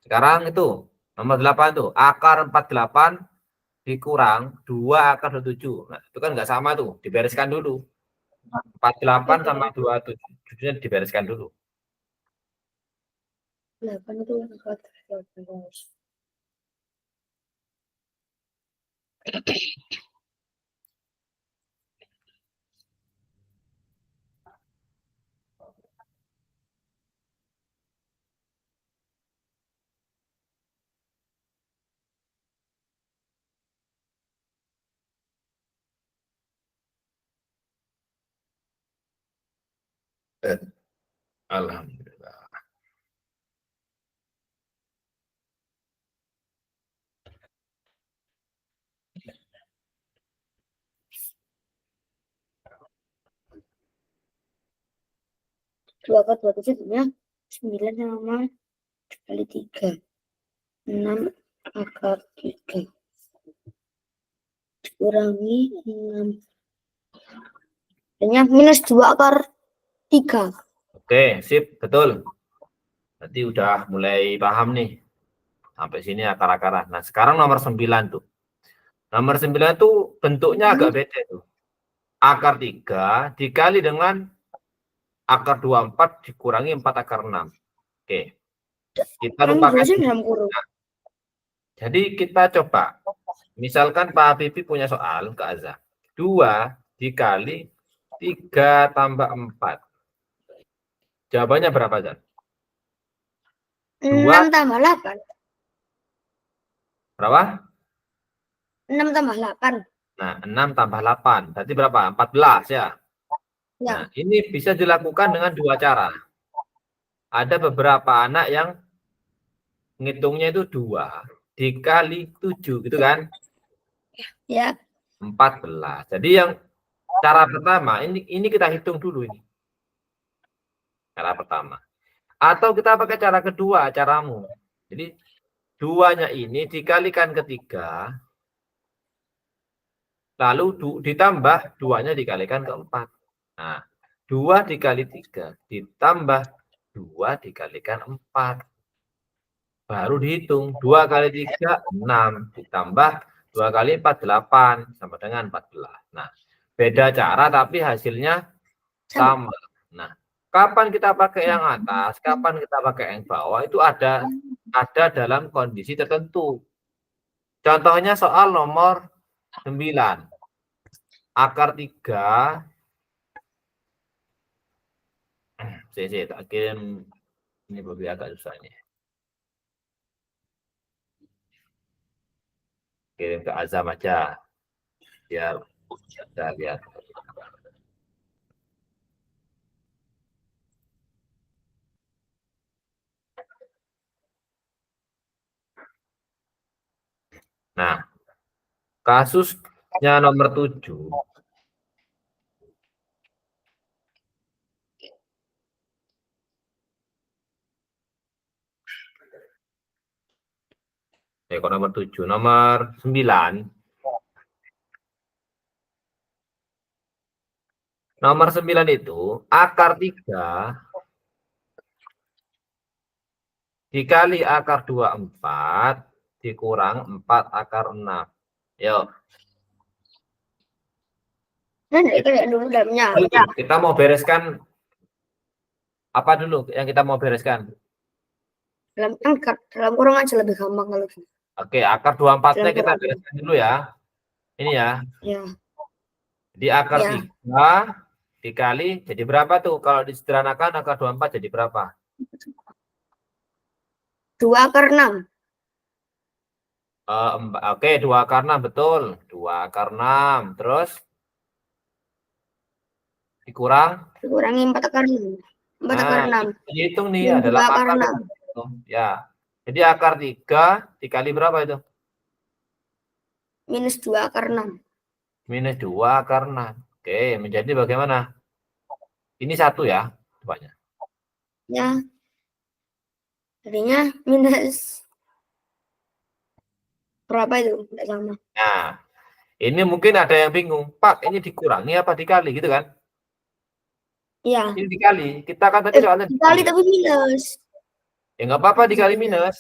Sekarang itu. Nomor 8 tuh. Akar 48 dikurang 2 akar 27. Nah itu kan nggak sama tuh. Dibereskan dulu. 48 sama 27-nya dibereskan dulu. 8 itu akar 12. Alhamdulillah. Dua akar 27 jadinya 9 sama kali 3. 6 akar 3. Dikurangi 6. Jadinya minus 2 akar 3. Oke, sip, betul. Berarti udah mulai paham nih. Sampai sini akar-akaran. Nah, sekarang nomor 9 tuh. Nomor 9 tuh bentuknya agak beda tuh. Akar 3 dikali dengan akar 24 dikurangi 4 akar 6. Oke. Kita lupakan. dalam kurung. Jadi kita coba. Misalkan Pak Habibie punya soal ke Azhar. 2 dikali 3 tambah 4. Jawabannya berapa, Zan? 6 tambah 8. Berapa? 6 tambah 8. Nah, 6 tambah 8. Berarti berapa? 14 ya. Ya. Nah, ini bisa dilakukan dengan 2 cara. Ada beberapa anak yang ngitungnya itu 2 dikali 7 gitu kan? Ya. 14. Jadi yang cara pertama, ini kita hitung dulu ini. Cara pertama. Atau kita pakai cara kedua, caramu. Jadi 2-nya ini dikalikan ke 3, lalu ditambah 2-nya dikalikan ke 4. Nah, 2 dikali 3 ditambah 2 dikalikan 4. Baru dihitung. 2 kali 3, 6. Ditambah 2 kali 4, 8. Sama dengan 14. Nah, beda cara tapi hasilnya sama. Nah, kapan kita pakai yang atas, kapan kita pakai yang bawah, itu ada dalam kondisi tertentu. Contohnya soal nomor 9. Akar 3. Saya tak kirim. Ini lebih agak susah ini. Kirim ke Azam aja. Biar kita lihat. Nah, kasusnya nomor 7. Kok nomor 7. Nomor 9. Nomor 9 itu akar 3 dikali akar 24 dikurang 4 akar 6. Yuk. Dulu dalamnya. Kita mau bereskan apa dulu yang kita mau bereskan? dalam kurung aja lebih gampang kalau gitu. Oke, akar 24-nya Dalam kita kurung. bereskan dulu ya. Ini ya. Ya, Jadi akar Ya. 3 dikali jadi berapa tuh? Kalau disederhanakan akar 24 jadi berapa? 2 akar 6. Oke, 2 akar 6 betul. 2 akar 6. Terus dikurang. Dikurangi 4 akar 6. 4 akar Nah, 6. dihitung nih Dan 2 adalah akar akar 6. itu. Ya. Jadi akar 3 dikali berapa itu? Minus 2 akar 6. Minus 2 akar 6. Oke, menjadi bagaimana? Ini 1 ya, coba-nya. Ya. Jadinya minus berapa itu? Tidak sama. Nah, ini mungkin ada yang bingung. Pak, ini dikurangi apa dikali gitu kan? Iya. Ini dikali. Kita kan tadi soalnya Dikali dikali. tapi minus. Ya nggak apa-apa dikali Jadinya. minus.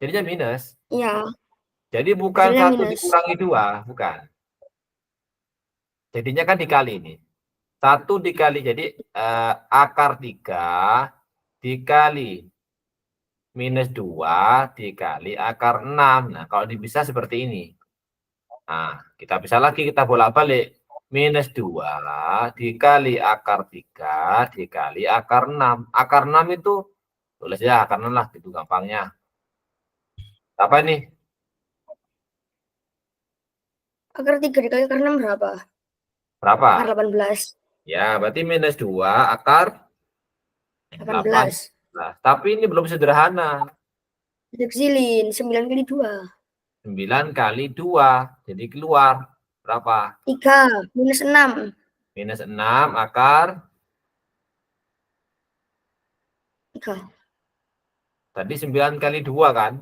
Jadinya minus. Iya. Jadi bukan Jadinya 1 minus. dikurangi 2, bukan. Jadinya kan dikali ini. 1 dikali, jadi akar 3 dikali minus 2 dikali akar 6. Nah, kalau dipisah seperti ini. Nah, kita bisa lagi, kita bolak-balik. Minus 2 dikali akar 3 dikali akar 6. Akar 6 itu, tulis ya akar 6 lah, itu gampangnya. Apa ini? Akar 3 dikali akar 6 berapa? Berapa? Akar 18. Ya, berarti minus 2 akar 18. Nah, tapi ini belum sederhana. Dikecilin 9 kali 2. 9 kali 2. Jadi keluar berapa? 3 minus 6. Minus 6 akar 3. tadi 9 kali 2 kan?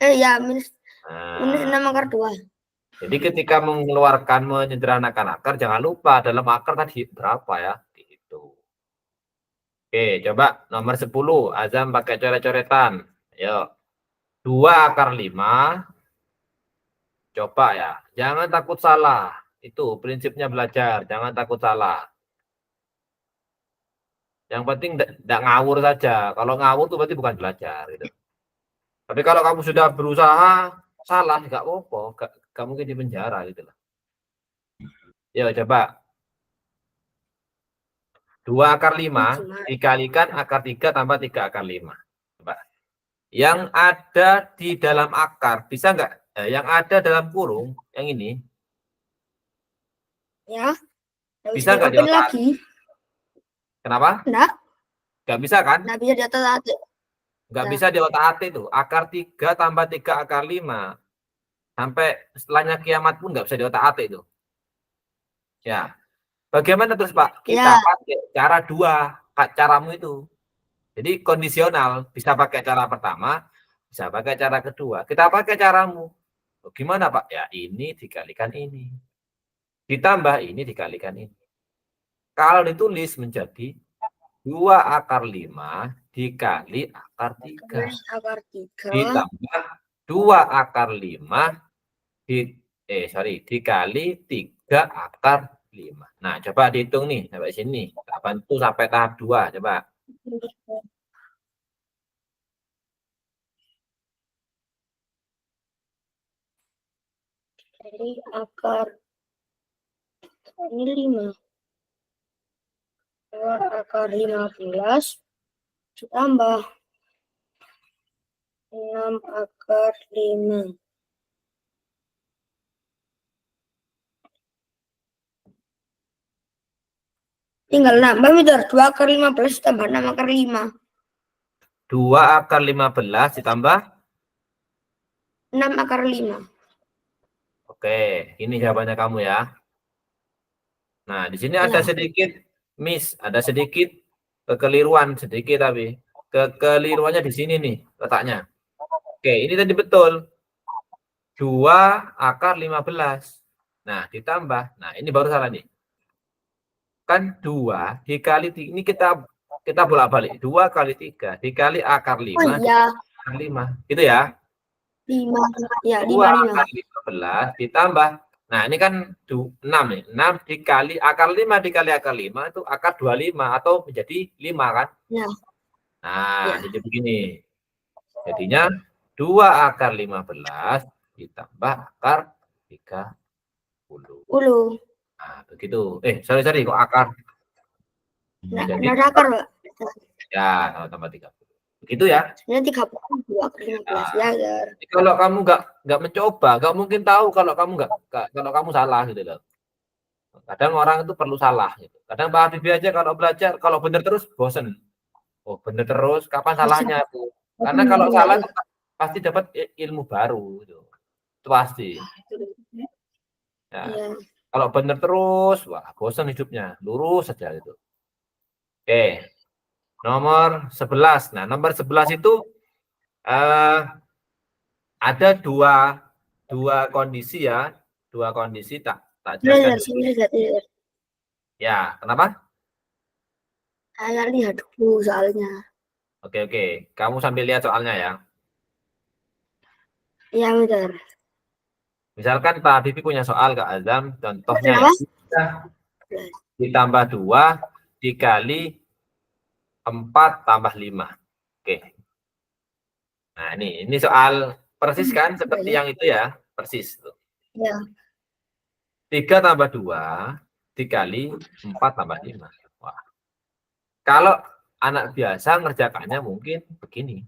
Ya, minus 6 Nah, akar 2. jadi ketika mengeluarkan menyederhanakan akar, jangan lupa dalam akar tadi berapa ya? Gitu. Oke, coba nomor 10. Azam pakai coret-coretan. Ayo. 2 akar 5. Coba ya. Jangan takut salah. Itu prinsipnya belajar. Jangan takut salah. Yang penting tidak ngawur saja. Kalau ngawur itu berarti bukan belajar. Gitu. Tapi kalau kamu sudah berusaha salah, nggak apa-apa. Nggak mungkin di penjara. Gitu lah. Yo, coba. 2 akar 5 dikalikan akar 3 tambah 3 akar 5. Coba. Yang ada di dalam akar, bisa nggak? Yang ada dalam kurung, yang ini. Ya. Bisa nggak di otak? Lagi? Kenapa? Enggak. Nggak bisa kan? Nggak bisa di otak-atik. Nggak bisa di otak-atik tuh. Akar 3 tambah 3 akar 5. Sampai setelahnya kiamat pun nggak bisa di otak-atik tuh. Ya. Bagaimana terus Pak? Kita pakai cara 2. Caramu itu. Jadi kondisional. Bisa pakai cara pertama, bisa pakai cara kedua. Kita pakai caramu. Gimana Pak? Ya ini dikalikan ini. Ditambah ini dikalikan ini. Kalau ditulis menjadi 2 akar 5 dikali akar 3. Akar 3. Ditambah 2 akar 5 dikali 3 akar 5. Nah, coba dihitung nih sampai sini. Tak bantu sampai tahap 2, coba. Jadi akar ini 5. Akar 15 ditambah 6 akar 5. Tinggal nambah mitar 2 akar 15 tambah 6 akar 5. 2 akar 15 ditambah 6 akar 5. Oke, ini jawabannya kamu ya. Nah, di sini ada sedikit ada sedikit kekeliruan sedikit tapi kekeliruannya di sini nih letaknya. Oke, ini tadi betul. 2 akar 15. Nah, ditambah. Nah, ini baru salah nih. Kan 2 dikali ini kita bolak-balik. 2 kali 3 dikali akar 5 akar 5. Gitu ya. 5 ya 2 akar 15 ditambah. Nah, ini kan 6 nih. 6 dikali akar 5 dikali akar 5 itu akar 25 atau menjadi 5 kan? Ya. Nah, Ya. jadi begini. Jadinya 2 akar 15 ditambah akar 30. 10. Nah, begitu. Sorry, kok akar? Nggak Jadi, ada akar, Pak. ya, tambah 30. Begitu ya. Sebenarnya 30 akar 15. Ya, ya. Jadi kalau kamu nggak mencoba, nggak mungkin tahu kalau kamu kalau kamu salah gitu loh. Kadang orang itu perlu salah gitu. Kadang Pak Habibie aja kalau belajar, kalau benar terus bosen. Oh, benar terus, kapan salahnya tuh? Karena kalau salah itu pasti dapat ilmu baru gitu. Itu pasti. Ya. Iya. Kalau benar terus, wah bosan hidupnya, lurus saja gitu. Oke, nomor 11. Nah, nomor 11 itu ada dua kondisi ya, dua kondisi tak jelaskan Lihat, dulu. lihat. Ya, kenapa? Saya lihat dulu soalnya. Oke, kamu sambil lihat soalnya ya. Iya, benar. Misalkan Pak Habibie punya soal Kak Azam, contohnya ya, Berapa? ditambah 2 dikali 4 tambah 5. Oke. Nah, ini soal persis kan seperti yang itu ya, persis. Ya. 3 tambah 2 dikali 4 tambah 5. Wah. Kalau anak biasa ngerjakannya mungkin begini.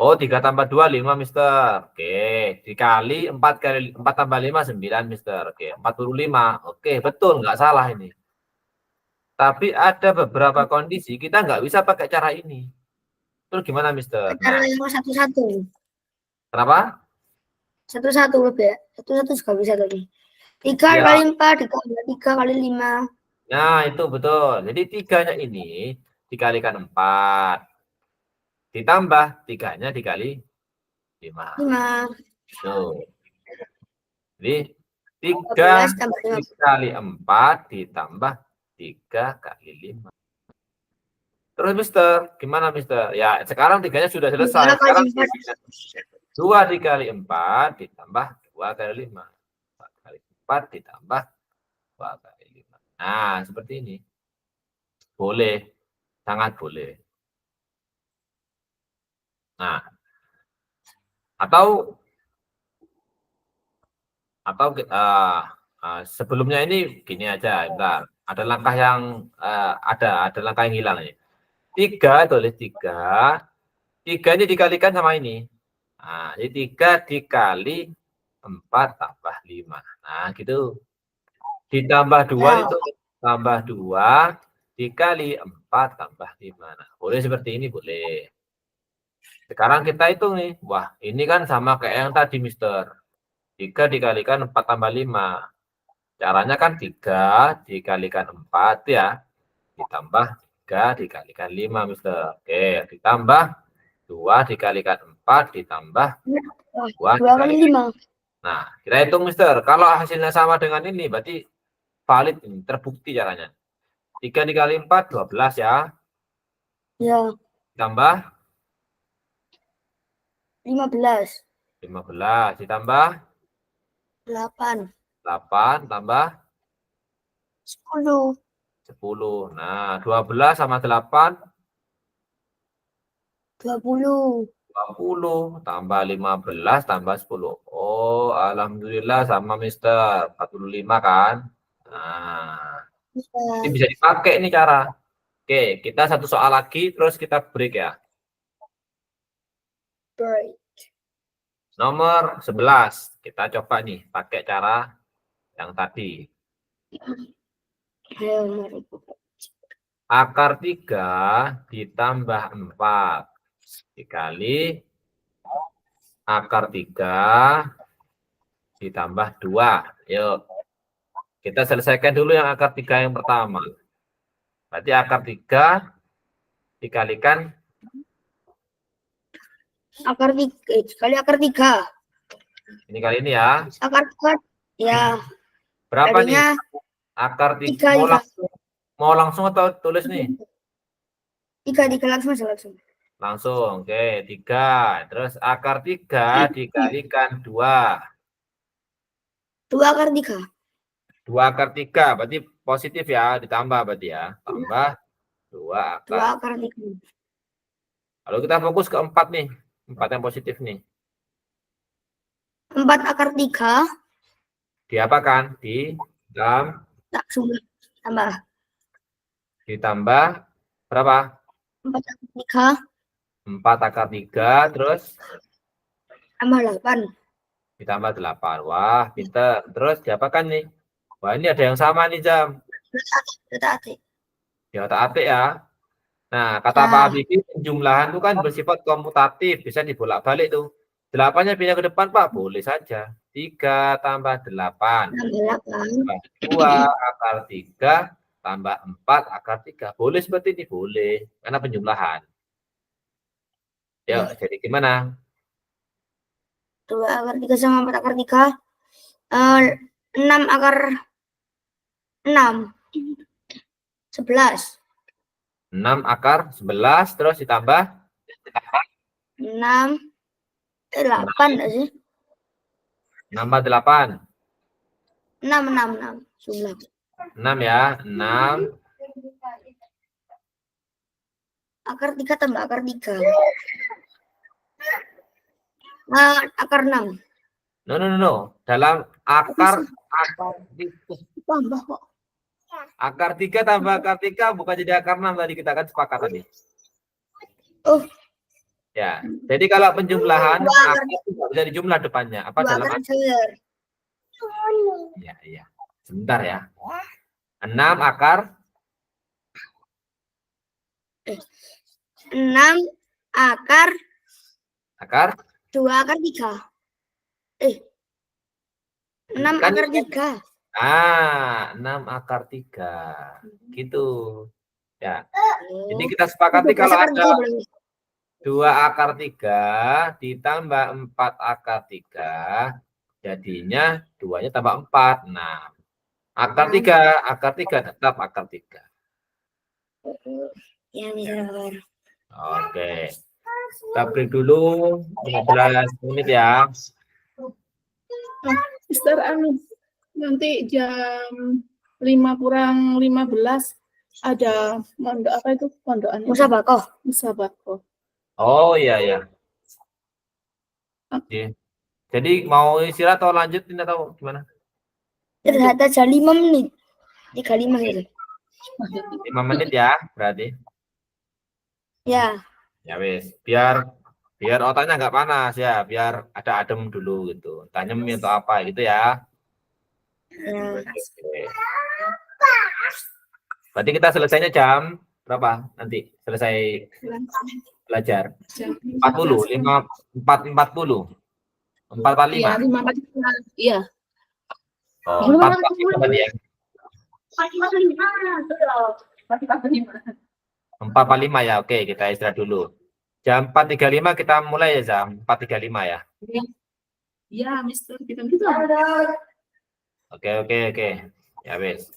Oh, 3 tambah 2, 5, Mister. Oke. Dikali 4 tambah 5, 9, Mister. Oke, 45. Oke, betul, nggak salah ini. Tapi ada beberapa kondisi kita nggak bisa pakai cara ini. Terus gimana, Mister? Cara Nah, yang satu-satu. kenapa? Satu-satu lebih ya. Satu-satu juga bisa tadi. 3 Ya, kali 4 ditambah 3 kali 5. nah itu betul. Jadi 3-nya ini dikalikan 4. Ditambah 3-nya dikali 5. 5. Tuh. Jadi 3 12 tambah 5. dikali 4 ditambah 3 kali 5. Terus Mister, gimana Mister? Ya sekarang 3-nya sudah 2 selesai. kali Sekarang 4. 2 dikali 4 ditambah 2 kali 5. 4 kali 4 ditambah 2 kali 5. Nah, seperti ini. Boleh. Sangat boleh. Nah, atau sebelumnya ini gini aja, bentar. Ada langkah yang ada langkah yang hilang ini. 3 tulis 3. 3 ini dikalikan sama ini. Nah, jadi 3 dikali 4 tambah 5. Nah, gitu. Ditambah 2 Ya. itu tambah 2 dikali 4 tambah 5. Nah, boleh seperti ini, boleh. Sekarang kita hitung nih. Wah, ini kan sama kayak yang tadi, Mister. 3 dikalikan 4 tambah 5. Caranya kan 3 dikalikan 4 ya. Ditambah 3 dikalikan 5, Mister. Oke, ditambah 2 dikalikan 4 ditambah 2 2 kali dikalikan. 5. Nah, kita hitung, Mister. Kalau hasilnya sama dengan ini, berarti valid ini, terbukti caranya. 3 dikali 4, 12 ya. Ya. Ditambah 15. 15. Ditambah 8. 8 tambah 10. 10. Nah, 12 sama 8, 20. 20 tambah 15 tambah 10. Oh, alhamdulillah sama Mister. 45 kan? Nah, ini Ya. bisa dipakai nih cara. Oke, kita satu soal lagi terus kita break ya. Break. Nomor 11. Kita coba nih pakai cara yang tadi. Akar 3 ditambah 4 dikali akar 3 ditambah 2. Yuk, kita selesaikan dulu yang akar 3 yang pertama. Berarti akar 3 dikalikan Akar 3. Kali akar 3. ini kali ini ya. Akar 4. Ya. Berapa Tadinya nih? Akar 3 3. mau langsung atau tulis nih? 3 langsung aja langsung. Langsung. Oke, 3. Terus akar 3 dikalikan 2. 2 akar 3. 2 akar 3 berarti positif ya, ditambah berarti ya. Tambah 2 2 akar. akar 3. Kalau kita fokus ke 4 nih, 4 yang positif nih. 4 akar 3. Diapakan? Tak sudah tambah. Ditambah berapa? 4 akar 3 4 akar 3, terus tambah 8. ditambah 8. Wah, pinter. Terus diapakan nih? Wah, ini ada yang sama nih, Jam. Detak-detak. Di otak-atik ya. Nah, kata Pak Habibie, penjumlahan itu kan bersifat komutatif, bisa dibolak-balik tuh. 8-nya pindah ke depan, Pak, boleh saja. 3 tambah 8. Tambah 8. 2 akar 3 tambah 4 akar 3. Boleh seperti ini, boleh. Karena penjumlahan. Yuk, jadi gimana? 2 akar 3 sama 4 akar 3. 6 akar 6. 11. 6 akar 11, terus ditambah 6. 8 enggak sih? nambah 8. 6. Jumlah. 6 ya, 6. Akar 3 tambah akar 3. Akar 6. No. Dalam akar Tambah kok. akar 3 tambah akar 3 bukan jadi akar 6 tadi kita kan sepakat tadi. Oh, Ya, jadi kalau penjumlahan Dua akar akar tidak bisa dijumlah depannya. Apa 2 dalam akar akar? 3. Ya. Sebentar ya. 6 akar 6 akar akar 2 akar 3. 6 kan akar 3. 6 akar 3. Gitu. Ya. Jadi Oh, kita sepakati 12 kalau akar ada 3 boleh. 2 akar 3 ditambah 4 akar 3, jadinya 2-nya tambah 4. Nah, akar 3 tetap akar 3. Ya, bisa. Oke. Kita break dulu 15 menit ya. Mister nanti jam 5 kurang 15 ada pondok apa itu pondokan Musabakoh. Musabakoh. Oh iya. Oke. Jadi mau istirahat atau lanjutin atau gimana? Ternyata aja 5 menit. 35 gitu. 5 menit ya, berarti. Ya. Ya wes, biar otaknya nggak panas ya, biar ada adem dulu gitu. Tanya atau apa gitu ya. Oke. Berarti kita selesainya jam berapa nanti selesai belajar? 40, 4:40. 4:45. Iya, 5 iya. Oh, 4:45 tadi ya. 4:45 ya. Oke, kita istirahat dulu. Jam 4:35 kita mulai ya, jam 4:35 ya. Iya, Mister, kita gitu. Oke. Ya wes.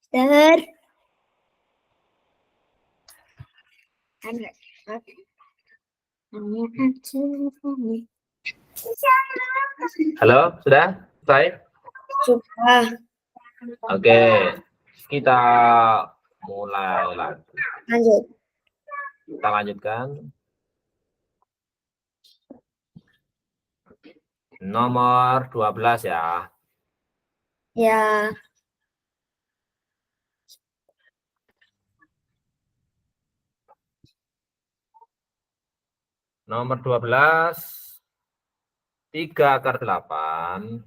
Mister. Halo, sudah? Selesai? Sudah. Oke, kita mulai lagi. Lanjut. Kita lanjutkan. Nomor 12 ya. Ya. Nomor 12, 3/8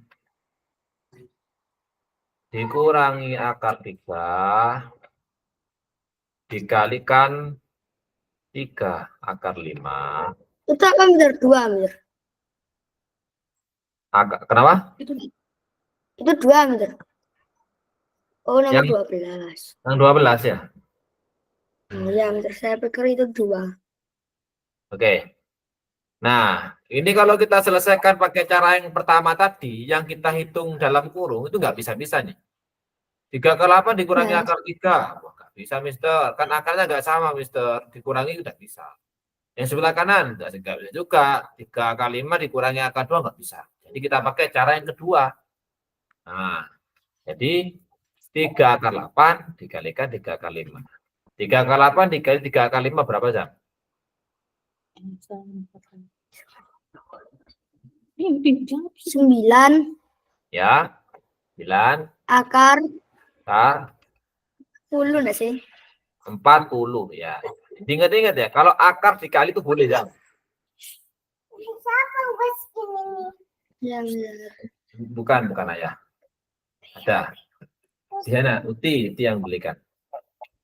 dikurangi akar 3 dikalikan 3/5. Itu apa, Mister? 2, Mister. Kenapa? Itu 2, Mister. Oh, nomor Yang 12. 12 ya. Oh, ya, Mister. Saya pikir itu 2. Oke. Nah, ini kalau kita selesaikan pakai cara yang pertama tadi, yang kita hitung dalam kurung, itu nggak bisa-bisa nih. 3/8 dikurangi Ya. akar 3. Wah, nggak bisa, Mister. Kan akarnya nggak sama, Mister. Dikurangi udah bisa. Yang sebelah kanan nggak bisa juga. 3/5 dikurangi akar 2 nggak bisa. Jadi kita pakai cara yang kedua. Nah, jadi 3/8 dikalikan 3/5. 3/8 dikali 3/5 berapa, Jam? 9 Ya, 9 akar akar 10 enggak sih? 40 ya. Ingat-ingat ya, kalau akar dikali itu boleh, Jam. Ya, Mister. Bukan ayah. Ada. Di sana, Uti yang belikan.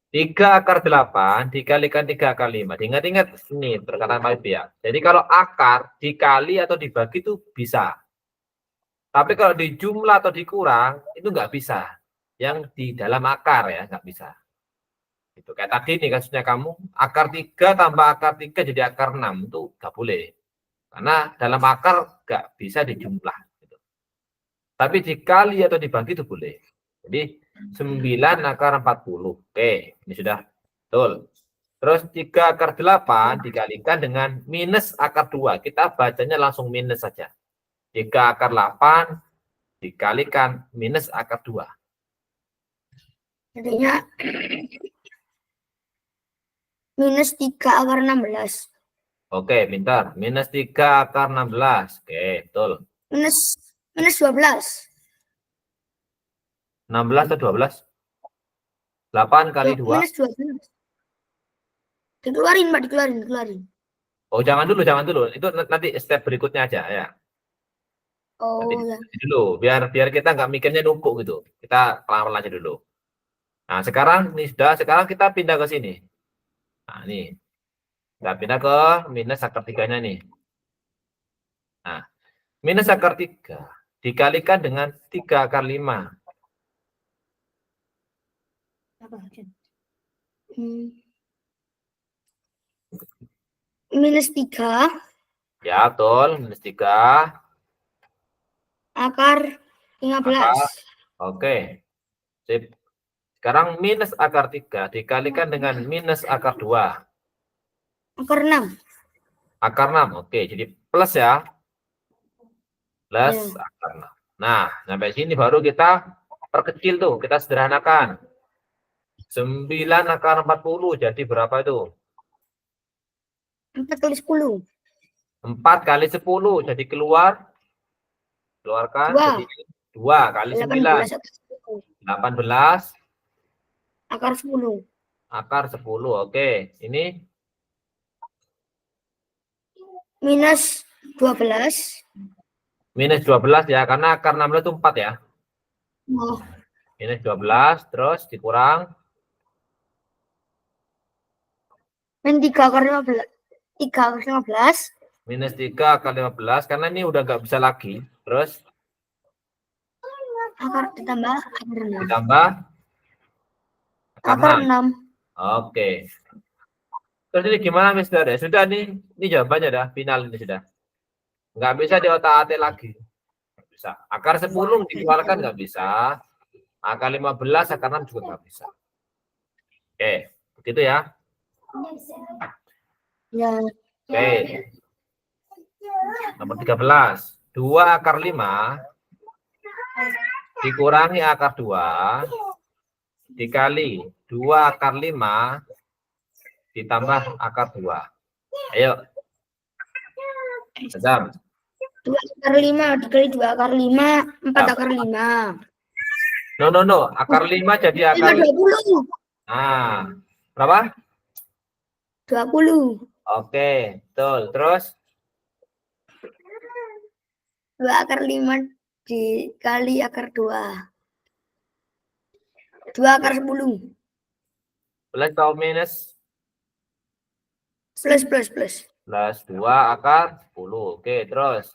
3/8 dikalikan 3/5. Ingat-ingat ini perkataan Pak Ibu ya. Jadi kalau akar dikali atau dibagi itu bisa. Tapi kalau dijumlah atau dikurang itu nggak bisa. Yang di dalam akar ya nggak bisa. Itu kayak tadi nih kasusnya kamu akar 3 tambah akar 3 jadi akar 6 itu nggak boleh. Karena dalam akar nggak bisa dijumlah. Gitu. Tapi dikali atau dibagi itu boleh. Jadi 9/40. Oke, ini sudah betul. Terus 3/8 dikalikan dengan minus akar 2. Kita bacanya langsung minus saja. 3/8 dikalikan minus akar 2. Jadinya minus 3/16. Oke, pintar. Minus 3/16. Oke, betul. Minus 12. 16 atau 12? 8 kali 2. Minus 12. Dikeluarin, Pak, dikeluarin. Oh, jangan dulu. Itu nanti step berikutnya aja ya. Oh, Nanti ya. dulu, biar kita nggak mikirnya numpuk gitu. Kita pelan-pelan aja dulu. Nah, sekarang kita pindah ke sini. Nah, ini. Kita pindah ke minus akar 3-nya nih. Nah, minus akar 3 dikalikan dengan 3/5. Minus 3 Ya, betul. Minus 3 akar 15. Oke. Sip. Sekarang minus akar 3 dikalikan dengan minus akar 2. Akar 6. Akar 6. Oke, jadi plus ya. Plus Ya. akar 6. Nah, sampai sini baru kita perkecil tuh. Kita sederhanakan. 9/40 jadi berapa itu? 4 kali 10. 4 kali 10 jadi keluarkan 2. jadi 2 kali 9 18 akar 10. 18 Akar 10. akar 10. Oke, ini Minus 12. minus 12 ya, karena akar 16 itu 4 ya. Oh, Minus 12 terus dikurang min 3 akar 15. 3 akar 15. minus 3 akar 15 karena ini udah nggak bisa lagi. Terus Akar ditambah akar 6. ditambah Akar 6. Oke. Terus ini gimana, Mister? Ya sudah nih, ini jawabannya dah, final ini sudah. Nggak bisa diotak-atik lagi. Nggak bisa. Akar 10 dikeluarkan nggak bisa. Akar 15, akar 6 juga nggak bisa. Oke, begitu ya. Ya. Oke. Nomor 13. 2 akar 5 dikurangi akar 2 dikali 2 akar 5 ditambah akar 2. Ayo. Azam. 2 akar 5 dikali 2 akar 5, 4 Ya. akar 5. No. Akar 5 jadi akar 20. Nah, berapa? 20. Oke, betul. Terus 2 akar 5 dikali akar 2. 2 akar 10. plus atau minus? Plus. Plus 2 akar 10. Oke, terus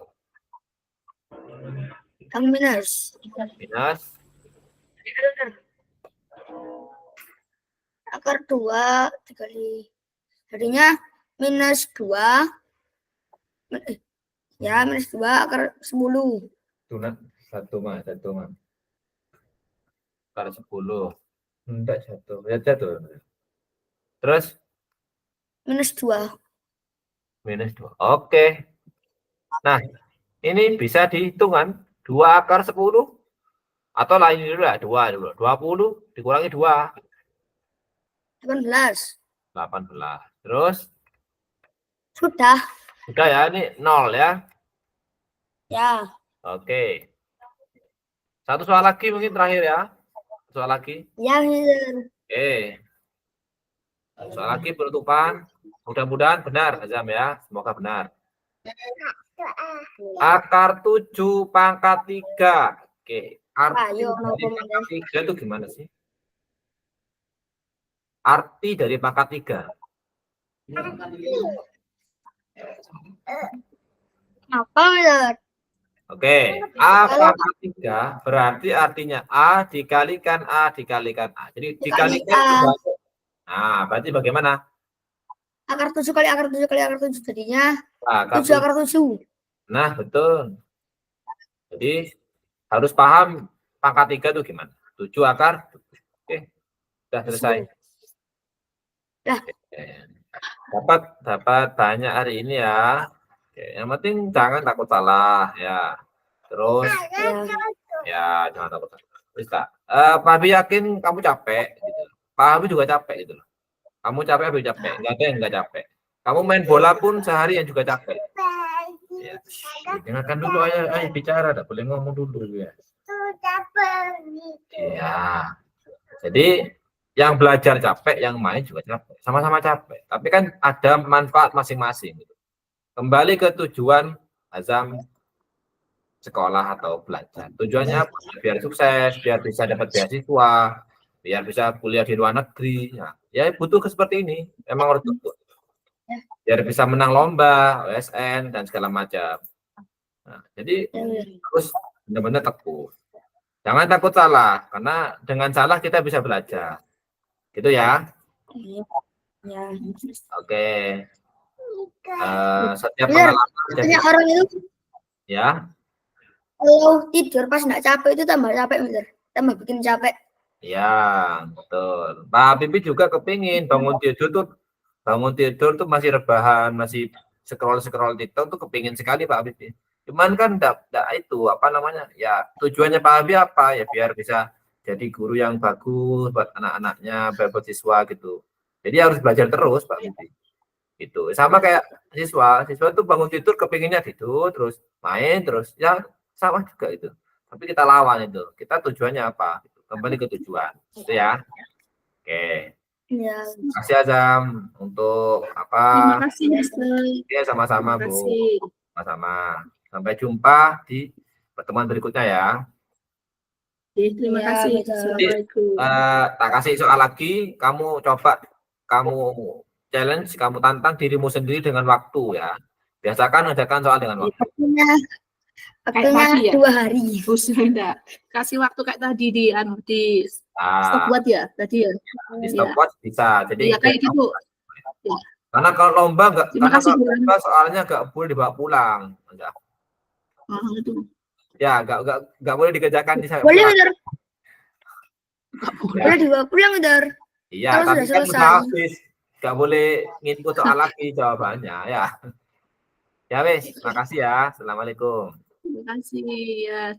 Yang minus. minus Akar 2 dikali. Jadinya minus 2. Ya, minus 2 akar 10. satu mah. Akar 10. Enggak jatuh. Ya jatuh. Terus Minus 2. minus 2. Oke. Nah, ini bisa dihitung kan? 2 akar 10 atau lain dulu lah, 2 dulu. 20 dikurangi 2. 18. 18. Terus Sudah. udah ya, ini 0 ya. Ya. Oke. Satu soal lagi mungkin terakhir ya. Soal lagi. Ya, Mister. Oke. Soal lagi penutupan. Mudah-mudahan benar, Azam ya. Semoga benar. Akar 7 pangkat 3. Oke. Arti Ayo, no dari comment. pangkat 3 itu gimana sih? Arti dari pangkat 3. Apa, Mister? Oke, A pangkat 3 berarti artinya A dikalikan A dikalikan A. Jadi dikalikan A. itu nah, berarti bagaimana? Akar 7 kali akar 7 kali akar 7 jadinya Nah, 7 akar 7. nah, betul. Jadi harus paham pangkat 3 itu gimana? 7 akar. Oke, sudah selesai. Dah. Dapat banyak hari ini ya. Oke, yang penting jangan takut salah ya. Terus ya jangan takut salah. Bisa. Pak Abi yakin kamu capek gitu. Pak Abi juga capek gitu loh. Kamu capek, Abi capek. Enggak ada yang enggak capek. Kamu main bola pun sehari yang juga capek. Ya. Dengarkan dulu ayo bicara, enggak boleh ngomong dulu ya. Ya. Jadi yang belajar capek, yang main juga capek. Sama-sama capek. Tapi kan ada manfaat masing-masing gitu. Kembali ke tujuan Azam sekolah atau belajar. Tujuannya apa? Biar sukses, biar bisa dapat beasiswa, biar bisa kuliah di luar negeri. Nah, ya butuh seperti ini. Emang harus butuh. Biar bisa menang lomba, OSN, dan segala macam. Nah, jadi harus benar-benar tekun. Jangan takut salah, karena dengan salah kita bisa belajar. Gitu ya. Ya. Oke. Setiap Bener. pengalaman Banyak orang itu ya. kalau tidur pas nggak capek itu tambah capek, Mister. Tambah bikin capek. Ya, betul. Pak Bibi juga kepingin bangun tidur tuh masih rebahan, masih scroll TikTok tuh kepingin sekali Pak Bibi. Cuman kan enggak itu apa namanya? Ya, tujuannya Pak Bibi apa? Ya biar bisa jadi guru yang bagus buat anak-anaknya, buat siswa gitu. Jadi harus belajar terus Pak Bibi. Gitu. Sama kayak siswa tuh bangun tidur kepinginnya tidur terus main terus ya sama juga itu. Tapi kita lawan itu. Kita tujuannya apa? Kembali ke tujuan. Itu ya. Oke. Ya. Terima kasih Azam untuk apa? Terima kasih, Mister. Ya sama-sama Terima Bu. kasih. Sama-sama. Sampai jumpa di pertemuan berikutnya ya. Terima Ya, kasih. betul. Assalamualaikum. Tak kasih soal lagi, kamu coba challenge, kamu tantang dirimu sendiri dengan waktu ya. Biasakan adakan soal dengan waktu. Waktunya tadi ya? 2 hari. Khusus enggak. Kasih waktu kayak tadi di stopwatch ya tadi ya. Di stopwatch bisa. Jadi Ya kayak gitu. Ya. karena kalau lomba enggak, Terima kasih, Bu. soalnya enggak boleh dibawa pulang. Enggak. Itu. Ya, enggak boleh dikerjakan di sana. Boleh, Mister. Nggak boleh. Udah dibawa pulang, Dar. Iya, Kalau tapi sudah kan selesai. udah habis. Nggak boleh ngikut soal lagi jawabannya ya. Ya wes, makasih ya. Assalamualaikum. Terima kasih ya.